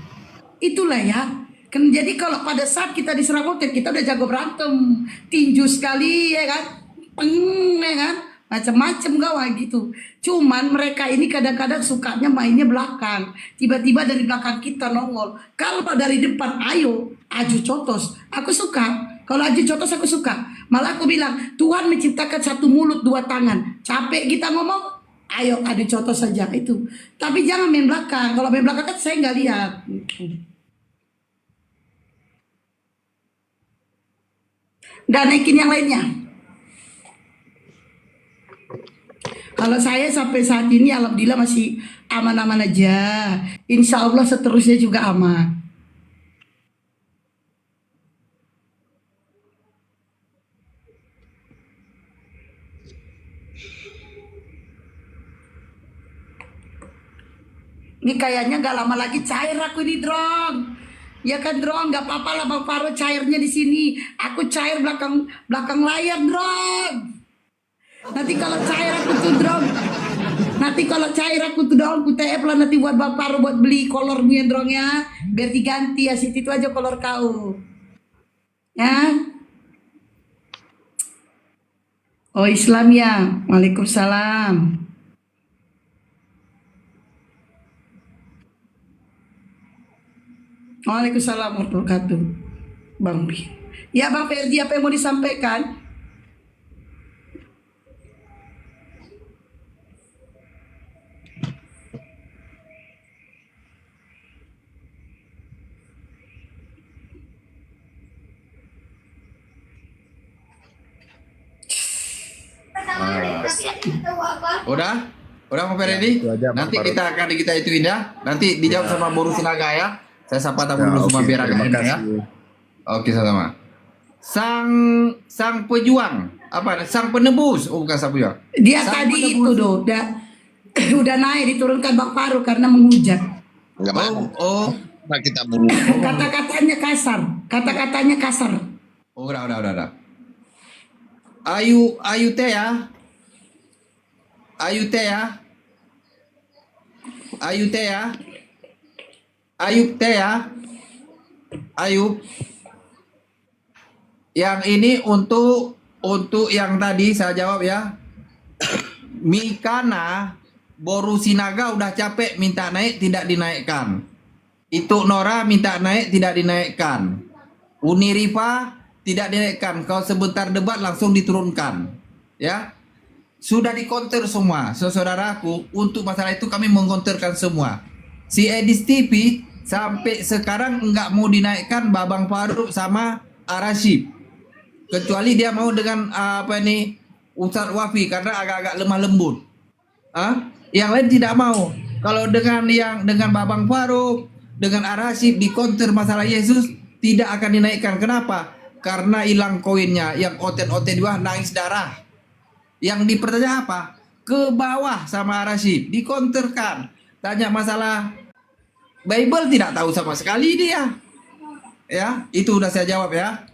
Itulah ya. Kan jadi kalau pada saat kita diserang otet, kita udah jago berantem, tinju sekali ya kan, ya kan, macam-macam gawa gitu. Cuman mereka ini kadang-kadang sukanya mainnya belakang, tiba-tiba dari belakang kita nongol. Kalau dari depan, ayo aju cotos, aku suka. Kalau aju cotos aku suka. Malah aku bilang Tuhan menciptakan satu mulut dua tangan. Capek kita ngomong, ayo adu cotos saja itu. Tapi jangan main belakang. Kalau main belakang kan saya nggak lihat. Dan naikin yang lainnya. Kalau saya sampai saat ini alhamdulillah masih aman-aman aja. Insya Allah seterusnya juga aman. Ini kayaknya gak lama lagi cair aku ini Drong. Ya kan Drong, gak apa-apa lah Bang Faro cairnya di sini. Aku cair belakang layar Drong. Nanti kalau cair aku tuh Drong. Nanti kalau cair aku tuh Drong, ku TF lah nanti buat Bang Faro buat beli kolornya Drong ya. Biar diganti ya, situ aja kolor kau. Ya. Oh Islam ya. Waalaikumsalam. Waalaikumsalam warahmatullahi wabarakatuh. Bang Bi. Ya Bang Ferdi, apa yang mau disampaikan? Udah Bang Ferdi? Nanti kita ituin ya. Nanti dijawab sama Boru Sinaga ya. Saya sapa tamu dulu semua biar agak enak ya. Oke, sama. Sang pejuang, apa? Sang penebus. Oh, bukan sang pejuang. Dia Sang tadi penebus. itu udah naik diturunkan Bang Faru karena menghujat. Oh. Kita buru. Kata-katanya kasar. Oh, udah. Ayu teh ya. Ayub. Yang ini untuk yang tadi saya jawab ya. Mikana Boru Sinaga udah capek minta naik tidak dinaikkan. Itu Nora minta naik tidak dinaikkan. Unirifa tidak dinaikkan. Kalau sebentar debat langsung diturunkan. Ya. Sudah dikonter semua. Saudaraku, untuk masalah itu kami mengkonterkan semua. Si Edis TV sampai sekarang nggak mau dinaikkan Babang Faruk sama Arashib. Kecuali dia mau dengan Ustadz Wafi karena agak-agak lemah lembut. Yang lain tidak mau. Kalau dengan Babang Faruk, dengan Arashib di counter masalah Yesus tidak akan dinaikkan. Kenapa? Karena hilang koinnya. Yang oten-oten juga nangis darah. Yang dipertanya apa? Ke bawah sama Arashib, dikonterkan. Tanya masalah Bible tidak tahu sama sekali dia. Ya, itu udah saya jawab ya.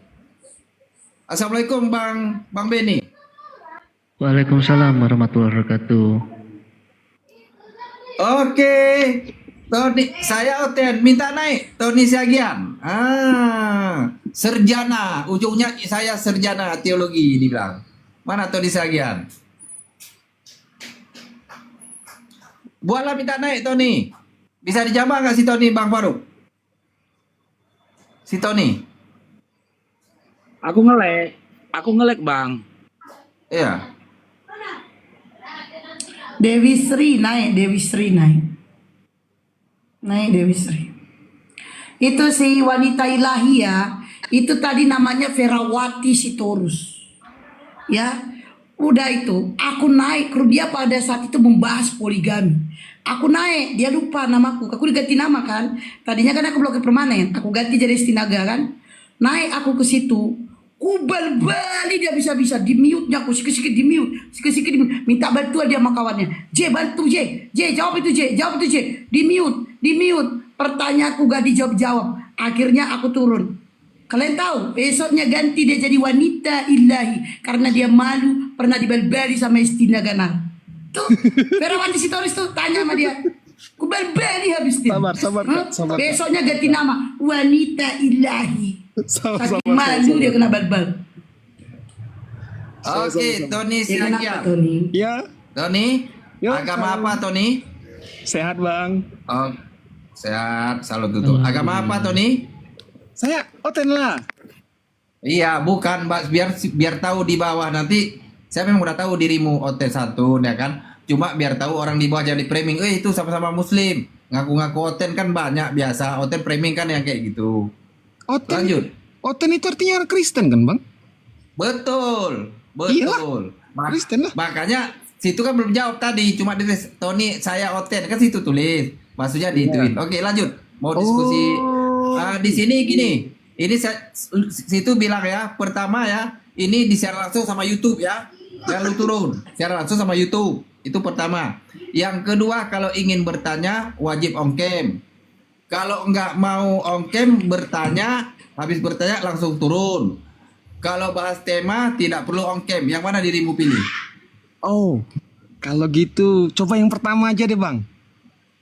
Assalamualaikum Bang Beni. Waalaikumsalam warahmatullahi wabarakatuh. Oke. Tony, saya Oten minta naik Tony Siagian. Sarjana, ujungnya saya sarjana teologi dibilang. Mana Tony Siagian? Buatlah minta naik Tony. Bisa dijambah nggak si Tony Bang Faruk? Si Tony. Aku ngelek Bang. Iya. Dewi Sri naik. Naik Dewi Sri. Itu si wanita ilahi ya. Itu tadi namanya Ferawati Sitorus. Ya. Udah itu. Aku naik. Dia pada saat itu membahas poligami. Aku naik. Dia lupa namaku. Aku diganti nama kan. Tadinya kan aku blokir permanen. Aku ganti jadi Istinaga kan. Naik aku ke situ. Bali dia bisa-bisa di mute nya aku sikit-sikit di mute, minta bantuan dia sama kawannya. Bantu J, jawab itu J, di mute. Pertanyaanku gak dijawab. Akhirnya aku turun. Kalian tahu, besoknya ganti dia jadi wanita ilahi karena dia malu pernah dibal-bali sama Istinaga Nar. Tuh, Ferawati Sitorus tuh tanya sama dia. Bali habis dia. Sabar. Besoknya ganti nama wanita ilahi. Saking malu dia kena bal-bal. Oke, Tony Dia kenapa Siagian. Tony? Ya, Tony, Yo, agama apa Tony? sehat Bang. Oh, sehat, salut tutup. Agama apa Tony? Saya Oten lah. Iya, bukan Mbak, biar tahu di bawah nanti. Saya memang udah tahu dirimu OT1 ya kan. Cuma biar tahu orang di bawah jadi framing. Itu sama-sama muslim. Ngaku-ngaku Oten kan banyak biasa. Oten framing kan yang kayak gitu. Lanjut. Oten itu artinya orang Kristen kan Bang? Betul. Iyalah, Kristen lah. Makanya situ kan belum jawab tadi. Cuma ditulis Tony saya Oten kan situ tulis. Maksudnya diituin. Oke, lanjut. Mau diskusi. Di sini gini. Ini situ bilang ya. Pertama ya. Ini di-share langsung sama YouTube ya. Jangan lu turun. Share langsung sama YouTube. Itu pertama. Yang kedua, kalau ingin bertanya wajib on cam. Kalau nggak mau on cam bertanya, habis bertanya langsung turun. Kalau bahas tema tidak perlu on cam. Yang mana dirimu pilih? Oh, kalau gitu coba yang pertama aja deh Bang.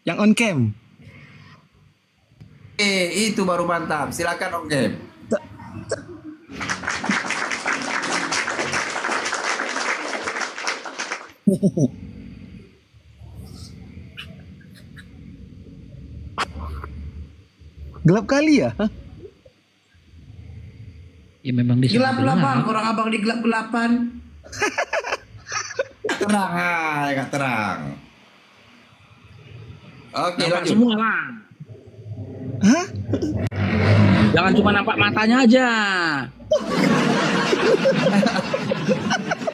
Yang on cam. Itu baru mantap. Silakan on cam. Gelap kali ya? Hah? Ya memang di Gelap-gelapan, orang abang di gelap-gelapan. Terang, agak terang. Oke, Nampak lanjut. semua lah. Hah? Jangan cuma nampak matanya aja.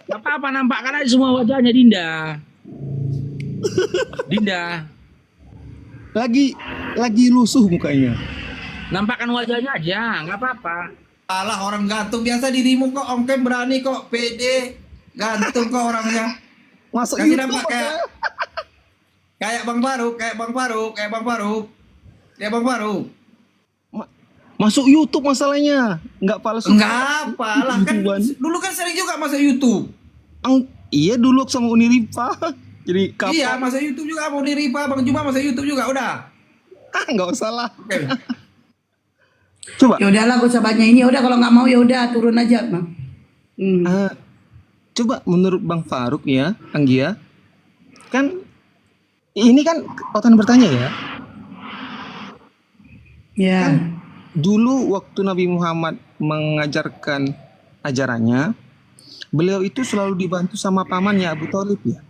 Gak apa-apa, nampakkan aja semua wajahnya Dinda. Lagi lusuh mukanya. Nampakkan wajahnya aja, nggak apa-apa. Alah, orang gantung biasa dirimu kok on cam berani kok pede. Gantung kok orangnya. Masuk Kasih YouTube nampak kayak Bang Faruk. Masuk YouTube masalahnya. Nggak palsu. Enggak apalah kan YouTubean. dulu kan sering juga masuk YouTube. Iya dulu sama Uniripa. Jadi kapan? Iya, masuk YouTube juga mau diripa Bang Juma masuk YouTube juga udah. Nggak usah lah. Oke. Coba. Ya udahlah, gak usah banyak ini. Udah kalau nggak mau ya udah turun aja, Bang. Coba menurut Bang Faruk ya, Anggia, kan ini kan Oten bertanya ya. Ya. dulu waktu Nabi Muhammad mengajarkan ajarannya, beliau itu selalu dibantu sama pamannya Abu Thalib ya.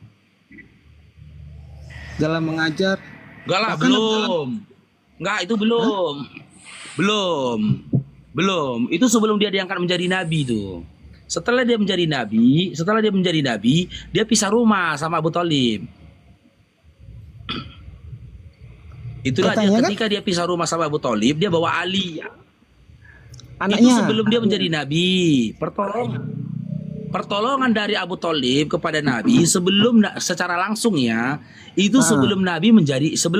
Dalam mengajar. Enggak lah, Bahkan belum. Enggak, itu belum. Belum. Belum. Itu sebelum dia diangkat menjadi nabi itu. Setelah dia menjadi nabi, dia pisah rumah sama Abu Thalib. Itulah dia, Katanya kan? ketika dia pisah rumah sama Abu Thalib, dia bawa Ali. Anaknya. Itu sebelum dia menjadi nabi. Pertolongan dari Abu Thalib kepada Nabi sebelum secara langsung ya, itu sebelum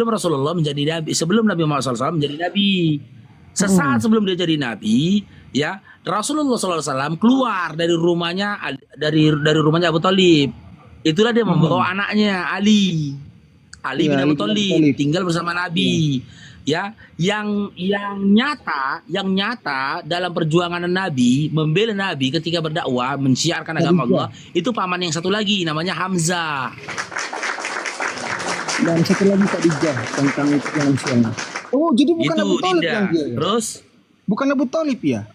Rasulullah menjadi nabi, sebelum Nabi Muhammad SAW menjadi nabi. Sesaat sebelum dia jadi nabi, ya, Rasulullah SAW keluar dari rumahnya, dari rumahnya Abu Thalib. Itulah dia membawa anaknya Ali bin Abi Thalib tinggal bersama Nabi. Ya, yang nyata dalam perjuangan Nabi, membela Nabi ketika berdakwah, mensiarkan agama Allah, itu paman yang satu lagi namanya Hamzah. Dan satu lagi Khadijah tentang itu yang siang. Oh, jadi bukan Itu Abu Thalib Dinda. yang dia. Terus Bukan Abu Thalib ya?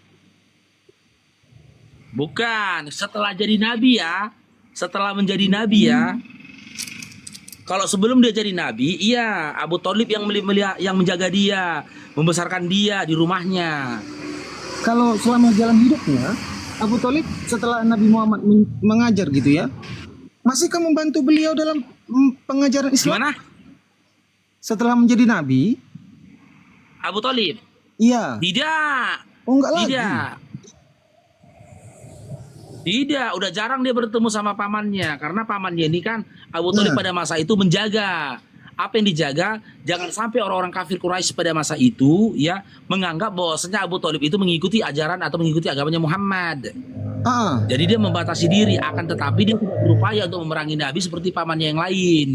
bukan setelah jadi nabi ya, setelah menjadi nabi ya. Kalau sebelum dia jadi nabi, iya Abu Thalib yang menjaga dia, membesarkan dia di rumahnya. Kalau selama jalan hidupnya, Abu Thalib setelah Nabi Muhammad mengajar gitu ya, masihkah membantu beliau dalam pengajaran Islam? Gimana? Setelah menjadi nabi? Abu Thalib? Iya. Tidak. Oh, enggak lagi. Tidak, udah jarang dia bertemu sama pamannya, karena pamannya ini kan Abu Thalib pada masa itu menjaga. Apa yang dijaga? Jangan sampai orang-orang kafir Quraisy pada masa itu ya menganggap bahwasanya Abu Thalib itu mengikuti ajaran atau mengikuti agamanya Muhammad. Jadi dia membatasi diri, akan tetapi dia tidak berupaya untuk memerangi Nabi seperti pamannya yang lain.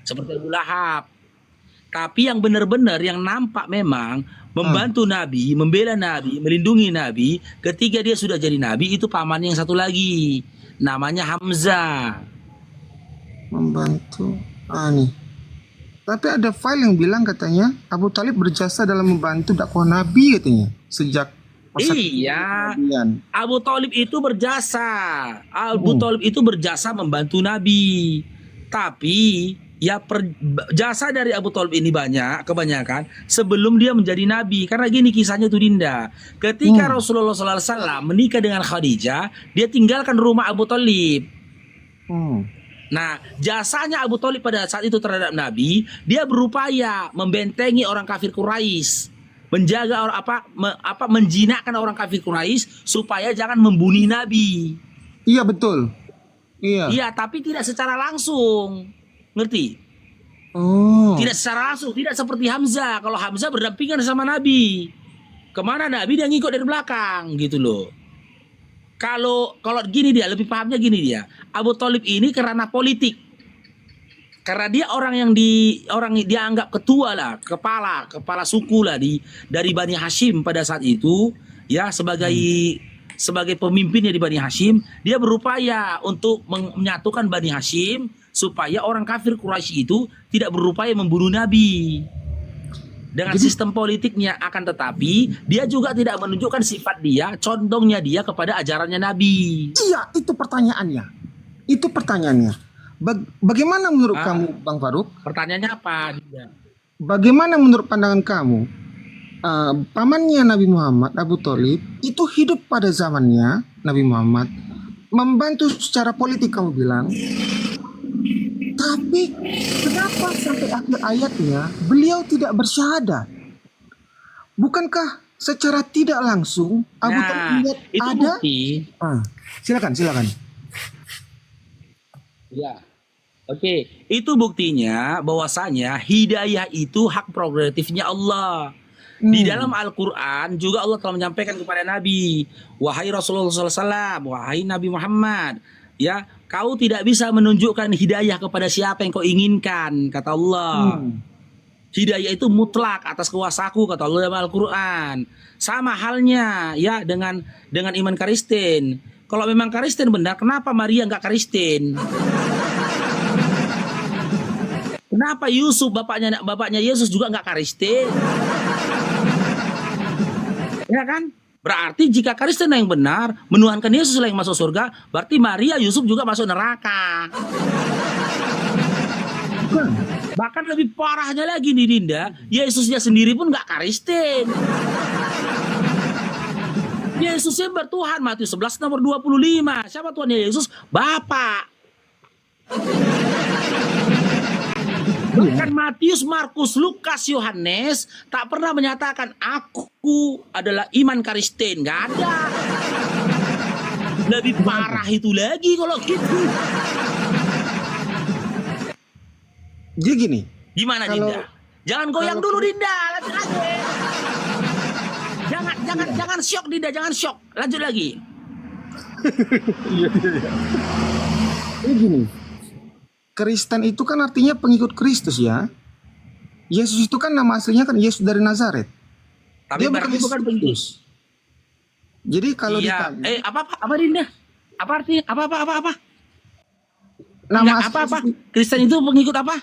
Seperti Abu Lahab. Tapi yang benar-benar yang nampak memang membantu Nabi, membela Nabi, melindungi Nabi ketika dia sudah jadi Nabi, itu pamannya yang satu lagi, namanya Hamzah. Membantu. Nih. Tapi ada file yang bilang katanya Abu Thalib berjasa dalam membantu dakwah Nabi katanya sejak masa Iya, kemudian. Abu Thalib itu berjasa. Abu Thalib itu berjasa membantu Nabi. Tapi ya jasa dari Abu Thalib ini kebanyakan sebelum dia menjadi Nabi. Karena gini kisahnya tuh Dinda. Ketika Rasulullah SAW menikah dengan Khadijah, dia tinggalkan rumah Abu Thalib. Nah, jasanya Abu Thalib pada saat itu terhadap Nabi, dia berupaya membentengi orang kafir Quraisy, menjaga orang menjinakkan orang kafir Quraisy supaya jangan membunuh Nabi. Iya betul. Iya, tapi tidak secara langsung. Ngerti? Tidak secara langsung, tidak seperti Hamzah. Kalau Hamzah berdampingan sama Nabi, kemana Nabi dia ngikut dari belakang gitu loh. Kalau gini dia, lebih pahamnya gini dia. Abu Thalib ini karena politik. Karena dia orang yang dia anggap ketua lah, kepala suku lah dari Bani Hashim pada saat itu, ya sebagai pemimpinnya di Bani Hashim, dia berupaya untuk menyatukan Bani Hashim supaya orang kafir Quraisy itu tidak berupaya membunuh Nabi. Dengan sistem politiknya, akan tetapi dia juga tidak menunjukkan sifat dia, condongnya dia kepada ajarannya Nabi. Iya, itu pertanyaannya. Bagaimana menurut kamu, Bang Faruk? Pertanyaannya apa? Bagaimana menurut pandangan kamu? Pamannya Nabi Muhammad, Abu Thalib, itu hidup pada zamannya Nabi Muhammad, membantu secara politik kamu bilang. Tapi kenapa sampai akhir ayatnya beliau tidak bersyahadat? Bukankah secara tidak langsung Abu Thalib itu ada? bukti. Silakan. Ya. Oke, itu buktinya bahwasanya hidayah itu hak prerogatifnya Allah. Di dalam Al-Quran juga Allah telah menyampaikan kepada Nabi, wahai Rasulullah SAW, wahai Nabi Muhammad, ya, kau tidak bisa menunjukkan hidayah kepada siapa yang kau inginkan, kata Allah. Hidayah itu mutlak atas kuasaku, kata Allah dalam Al-Quran. Sama halnya ya dengan iman Kristen. Kalau memang Kristen benar, kenapa Maria nggak Kristen? Kenapa Yusuf bapaknya Yesus juga nggak Kristen? Ya kan? Berarti jika Kristen yang benar menuhankan Yesus yang masuk surga, berarti Maria Yusuf juga masuk neraka. Bahkan lebih parahnya lagi nih Dinda, Yesusnya sendiri pun nggak Kristen. Yesusnya bertuhan, Matius 11 nomor 25. Siapa Tuhan Yesus? Bapak. Bahkan Matius, Markus, Lukas, Yohanes tak pernah menyatakan aku adalah iman Kristen. Nggak ada. Lebih parah itu lagi kalau gitu. Jadi gini, Gimana Kalau- Dinda? Jangan goyang dulu Dinda, lanjut lagi. Jangan syok Dinda, jangan syok. Lanjut lagi. jadi gini. Kristen itu kan artinya pengikut Kristus ya. Yesus itu kan nama aslinya kan Yesus dari Nazaret. Tapi Dia berarti Yesus bukan Kristus. pengikut. Jadi kalau Iya. ditanya Apa Dinda? Apa artinya? Apa? nama Enggak, apa? asli Kristen itu pengikut apa?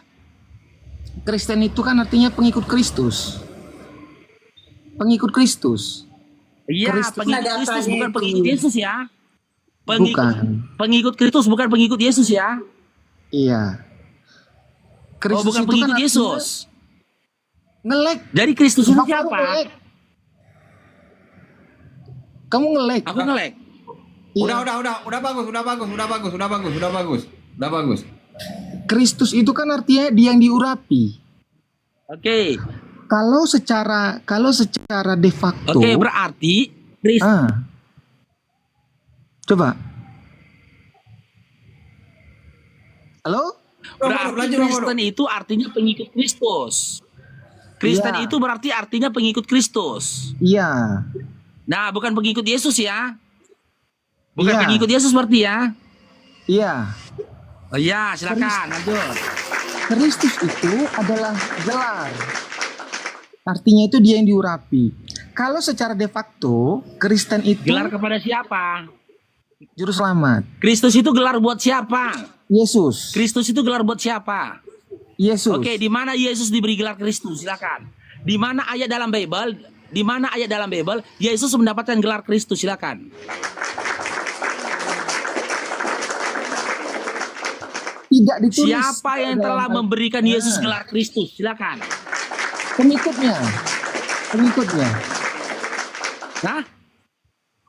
Kristen itu kan artinya pengikut Kristus. Pengikut Kristus. Iya, Kristus. pengikut Ada Kristus apanya bukan itu? pengikut Yesus ya. Bukan. Pengikut Kristus bukan pengikut Yesus ya. Iya. Oh, bukan itu pengikut artinya Yesus. Ngelek. Jadi Kristus itu Kamu siapa? ngelek. Kamu ngelek. Aku ngelek. Iya. Udah bagus. Kristus itu kan artinya dia yang diurapi. Oke. Kalau secara de facto. Oke, berarti Kristus. Coba. Halo? Berarti Kristen itu artinya pengikut Kristus. Kristen Iya. itu berarti artinya pengikut Kristus. Iya. Nah, bukan pengikut Yesus ya. Bukan Iya. pengikut Yesus berarti ya. Iya. Oh iya, silakan lanjut. Kristus itu adalah gelar. Artinya itu dia yang diurapi. Kalau secara de facto, Kristen itu Gelar kepada siapa? juru selamat. Kristus itu gelar buat siapa? Yesus. Kristus itu gelar buat siapa? Yesus. Oke, di mana Yesus diberi gelar Kristus? Silakan. Di mana ayat dalam Bible? Di mana ayat dalam Bible Yesus mendapatkan gelar Kristus? Silakan. Tidak ditulis. Siapa yang telah dalam- memberikan Yesus gelar Kristus? Silakan. Pengikutnya. Hah?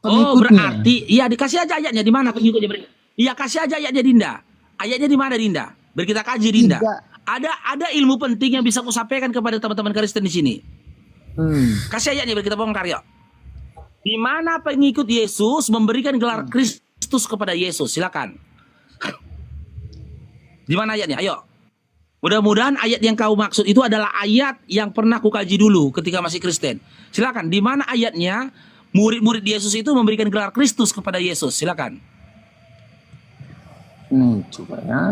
Oh, Pengikutnya. berarti iya dikasih aja ayatnya di mana pengikutnya beri. Iya, kasih aja ayatnya Dinda. Ayatnya di mana Dinda? Biar kita kaji Dinda. Tidak. Ada ilmu penting yang bisa aku sampaikan kepada teman-teman Kristen di sini. Kasih ayatnya biar kita bongkar yuk. Di mana pengikut Yesus memberikan gelar Kristus kepada Yesus? Silakan. Di mana ayatnya? Ayo. Mudah-mudahan ayat yang kau maksud itu adalah ayat yang pernah aku kaji dulu ketika masih Kristen. Silakan. Di mana ayatnya murid-murid Yesus itu memberikan gelar Kristus kepada Yesus? Silakan. Coba ya.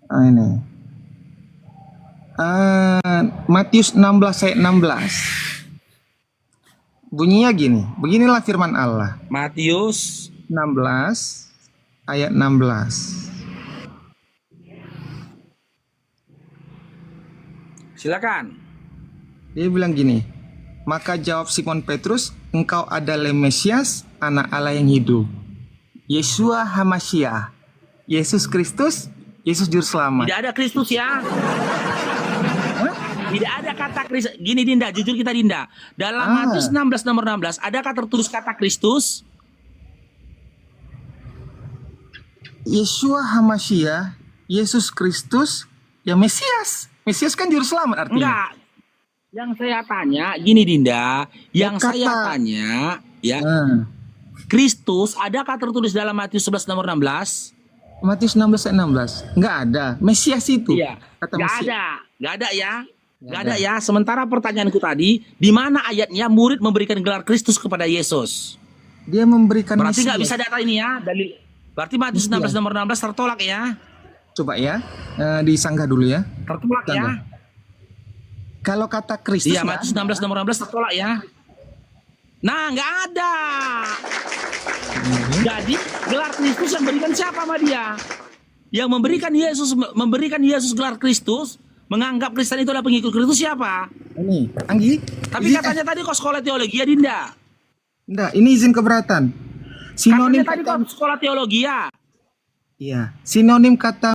Ini. Matius 16 ayat 16. Bunyinya gini. Beginilah firman Allah. Matius 16 ayat 16. silakan. Dia bilang gini. Maka jawab Simon Petrus, engkau adalah Mesias, anak Allah yang hidup. Yeshua Hamashiach. Yesus Kristus, Yesus Juru Selamat. Tidak ada Kristus ya. Tidak ada kata Kristus. Gini Dinda, jujur kita Dinda. Dalam Matius 16 nomor 16, adakah tertulis kata Kristus? Yeshua Hamashiach, Yesus Kristus, ya Mesias. Mesias kan Juru Selamat artinya. Enggak. Yang saya tanya, gini Dinda. Yang Kata- saya tanya, ya. Ah. Kristus adakah tertulis dalam Matius 11 nomor 16? Matius 16 ayat 16. Enggak ada. Mesias itu. Iya. Kata Nggak Mesias. ada. Nggak ada ya. Nggak ada. ada ya. Sementara pertanyaanku tadi, di mana ayatnya murid memberikan gelar Kristus kepada Yesus? Dia memberikan Berarti Mesias. nggak bisa data ini ya. Dalil. Berarti Matius 16 nomor 16 tertolak ya. Coba ya. Disanggah dulu ya. Tertolak ya. Tanda. Kalau kata Kristus Iya, nggak Matius ada. 16 nomor 16 tertolak ya. Nah, nggak ada. Jadi gelar Kristus yang berikan siapa sama dia? Yang memberikan Yesus gelar Kristus, menganggap Kristen itu adalah pengikut Kristus siapa? Ini, Anggi. Tapi katanya tadi kok sekolah teologi ya, Dinda? Enggak, ini izin keberatan. Sinonim Katanya tadi kok sekolah teologi ya? Iya, sinonim kata